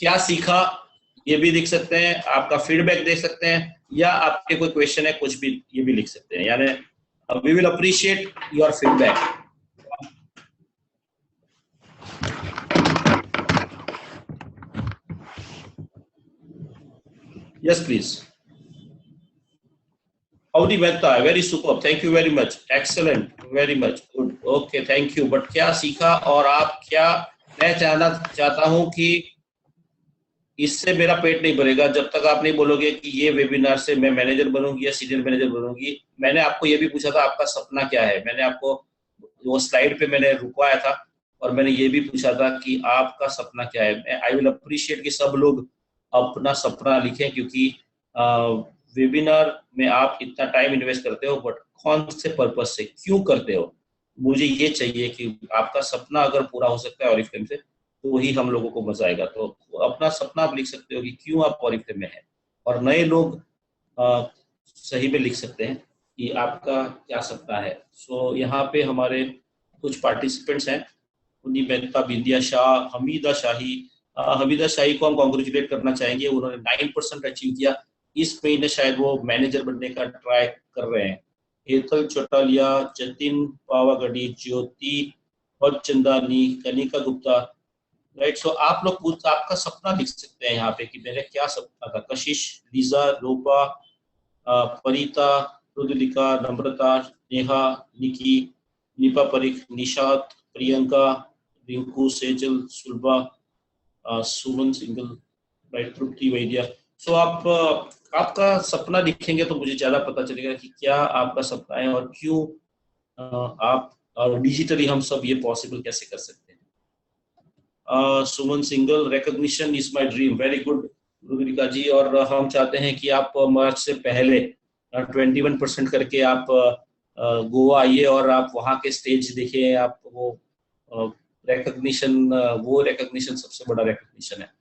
क्या सीखा ये भी लिख सकते हैं, आपका फीडबैक दे सकते हैं, या आपके कोई क्वेश्चन है कुछ भी ये भी लिख सकते हैं। यानी we will appreciate your feedback. Yes, please. Audi Mehta, very superb. Thank you very much. Excellent. Very much. Good. Okay, thank you. But क्या सीखा और आप क्या, मैं चाहता हूं कि इससे मेरा पेट नहीं भरेगा जब तक आप नहीं बोलोगे कि ये वेबिनार से मैं मैनेजर बनूंगी या सीनियर मैनेजर बनूंगी। मैंने आपको ये भी पूछा था आपका सपना क्या है। मैंने आपको वो स्लाइड पे मैंने रुकवाया था और मैंने ये भी पूछा था कि आपका सपना क्या है। आई विल अप्रिशिएट कि सब लोग अपना सपना लिखें, क्योंकि वेबिनार में आप इतना टाइम इन्वेस्ट करते हो, बट कौन से पर्पज से, क्यों करते हो। मुझे ये चाहिए कि आपका सपना अगर पूरा हो सकता है ऑरिफ्लेम से तो ही हम लोगों को मजा आएगा। तो अपना सपना आप लिख सकते हो कि क्यों आप ऑरिफ्लेम में हैं, और नए लोग सही में लिख सकते हैं कि आपका क्या सपना है। सो यहाँ पे हमारे कुछ पार्टिसिपेंट्स हैं, उन्हीं मेहता, बिंदिया शाह, हमीदा शाही को हम कॉन्ग्रेचुलेट करना चाहेंगे। उन्होंने 9% अचीव किया। इस महीने शायद वो मैनेजर बनने का ट्राई कर रहे हैं। हेतल चौटालिया, जतिन पावागढ़ी, ज्योति और चंदानी, कनिका गुप्ता, राइट। सो आप लोग आपका सपना लिख सकते हैं यहाँ पे कि मेरा क्या सपना था। कशिश, लीजा, रूपा, परिता, रुद्रिका, नम्रता, नेहा, निकी, निपा परिक, निशात, प्रियंका, रिंकू, सेजल, सुलभा, सुमन सिंगल, राइट, तृप्ति वैद्या। सो आप आपका सपना लिखेंगे तो मुझे ज्यादा पता चलेगा कि क्या आपका सपना है और क्यों आप डिजिटली हम सब ये पॉसिबल कैसे कर सकते हैं। Suman Singhal, recognition is my dream, very good Rudrika ji. और हम चाहते हैं कि आप मार्च से पहले 21% करके आप गोवा आइए और आप वहाँ के स्टेज देखिए। आप वो रिकॉग्निशन सबसे बड़ा रिकॉग्निशन है।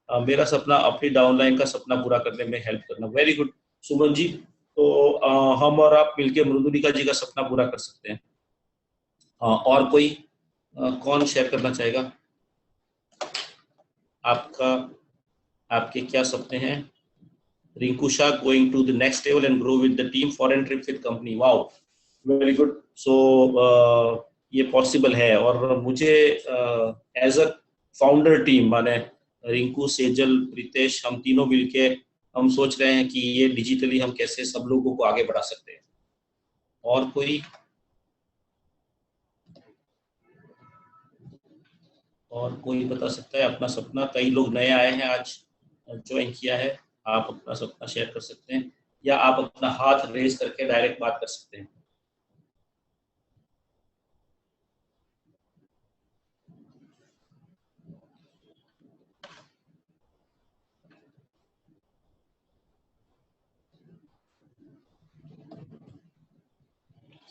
मेरा सपना अपनी डाउनलाइन का सपना पूरा करने में हेल्प करना, वेरी गुड सुमन जी। तो हम और आप मिलके मृदुलिका जी का सपना पूरा कर सकते हैं। और कोई कौन शेयर करना चाहेगा आपके क्या सपने हैं। Rinku Shah, going to the next level and grow with the team, foreign trip with company, wow very good. So ये पॉसिबल है। और मुझे एज अ फाउंडर टीम, माने रिंकू, सेजल, प्रीतेश, हम तीनों मिलके हम सोच रहे हैं कि ये डिजिटली हम कैसे सब लोगों को आगे बढ़ा सकते हैं। और कोई बता सकता है अपना सपना? कई लोग नए आए हैं, आज ज्वाइन किया है। आप अपना सपना शेयर कर सकते हैं या आप अपना हाथ रेज करके डायरेक्ट बात कर सकते हैं।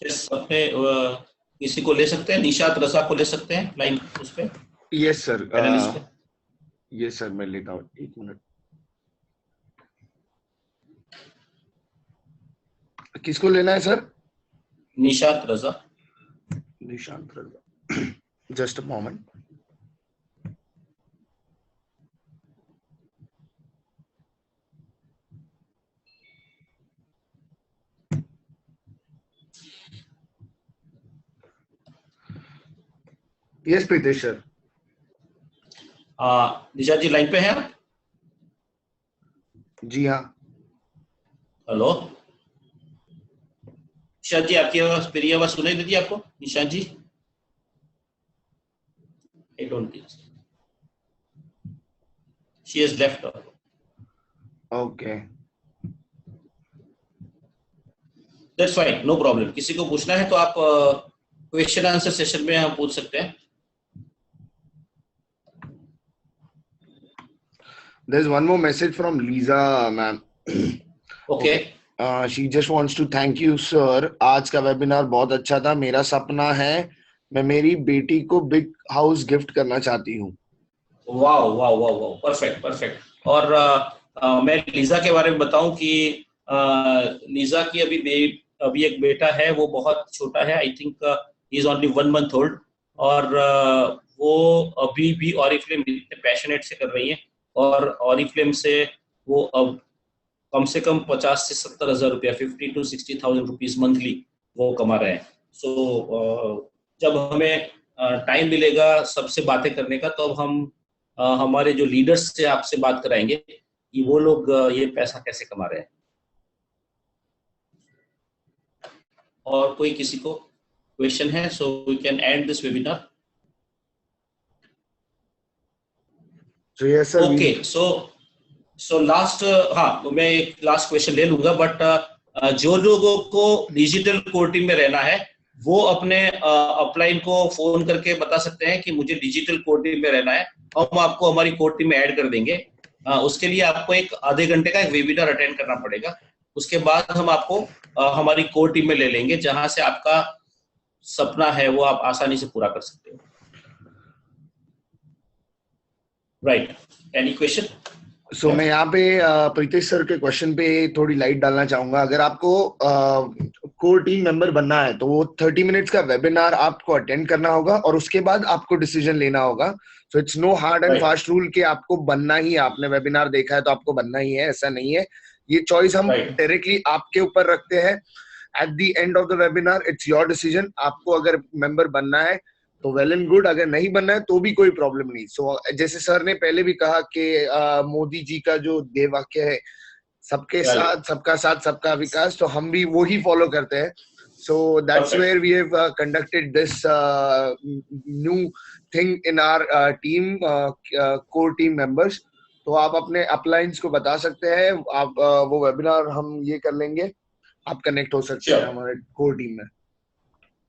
यस, अपने किसी को ले सकते हैं, निशात रजा को ले सकते हैं लाइन उस पे। यस सर, पैनलिस्ट पे। यस सर, मैं लेता हूँ, 1 मिनट। किसको लेना है sir? Nishat Raza. Nishant Raza, just a moment. Yes Pritesh sir. Nishat ji line पे हैं आप? जी हाँ। हेलो निशात जी, आपकी आवाज, मेरी आवाज सुनाई देती है आपको Nishat ji? I don't think she has left. Okay, that's fine, no problem. किसी को पूछना है तो आप क्वेश्चन आंसर सेशन में हम पूछ सकते हैं। there's one more message from Lisa ma'am. Okay. she just wants to thank you sir, आज का वेबिनार बहुत अच्छा था। मेरा सपना है मैं मेरी बेटी को बिग हाउस गिफ्ट करना चाहती हूँ। वाह वाह वाह वाह, परफेक्ट परफेक्ट। और मैं लीजा के बारे में बताऊं कि लीजा की अभी एक बेटा है, वो बहुत छोटा है। I think he is only 1 month old. और वो अभी भी ऑरिफ्लेम इतने पैशनेट से कर रही है, और ऑरिफ्लेम से वो अब कम से कम 50 से 70 हजार रुपया, 50 to 60,000 रुपीज मंथली वो कमा रहे हैं। सो जब हमें टाइम मिलेगा सबसे बातें करने का, तो अब हम हमारे जो लीडर्स से आपसे बात कराएंगे कि वो लोग ये पैसा कैसे कमा रहे हैं। और कोई किसी को क्वेश्चन है? So we can end this webinar. So yes sir, okay, so last, हाँ तो मैं एक लास्ट क्वेश्चन ले लूंगा, बट जो लोगों को डिजिटल कोर टीम में रहना है वो अपने अपलाइन को फोन करके बता सकते हैं कि मुझे डिजिटल कोर टीम में रहना है, हम आपको हमारी कोर टीम में ऐड कर देंगे। उसके लिए आपको एक आधे घंटे का एक वेबिनार अटेंड करना पड़ेगा। उसके बाद हम आपको हमारी कोर टीम में ले लेंगे, जहां से आपका सपना है वो आप आसानी से पूरा कर सकते हो। Right, any question? सो मैं यहाँ पे प्रीतेश सर के क्वेश्चन पे थोड़ी लाइट डालना चाहूंगा। अगर आपको कोर टीम मेंबर बनना है तो वो 30 मिनट्स का वेबिनार आपको अटेंड करना होगा और उसके बाद आपको डिसीजन लेना होगा। So it's no hard and fast rule कि आपको बनना ही है, आपने वेबिनार देखा है तो आपको बनना ही है, ऐसा नहीं है। ये चॉइस हम डायरेक्टली आपके ऊपर रखते हैं। At the end of the webinar it's your decision. आपको अगर मेंबर बनना है तो वेल एंड गुड, अगर नहीं बनना है तो भी कोई प्रॉब्लम नहीं। सो जैसे सर ने पहले भी कहा कि मोदी जी का जो ध्येय वाक्य है सबके साथ सबका साथ सबका विकास, तो हम भी वो ही फॉलो करते हैं। So that's where we have conducted this new thing in our team, core team members. तो आप अपने अपलाइंस को बता सकते हैं, आप वो वेबिनार हम ये कर लेंगे, आप कनेक्ट हो सकते हैं हमारे कोर टीम में।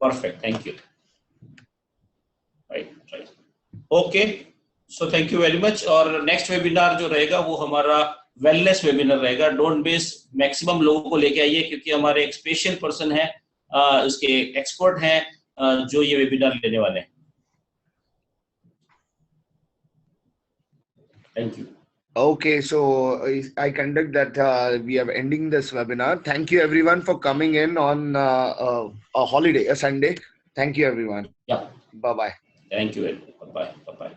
Perfect, thank you. Right, okay, so thank you very much. और नेक्स्ट वेबिनार जो रहेगा वो हमारा वेलनेस वेबिनार रहेगा। डोंट मिस, मैक्सिमम लोगों को लेके आइए, क्योंकि हमारे एक स्पेशल पर्सन है, इसके एक्सपर्ट हैं जो ये वेबिनार लेने वाले हैं। Thank you. Okay, so I conduct that we are ending this webinar. Thank you everyone for coming in on a holiday, a Sunday. Thank you everyone. Yeah. Bye bye. Thank you. Bye bye. Bye bye.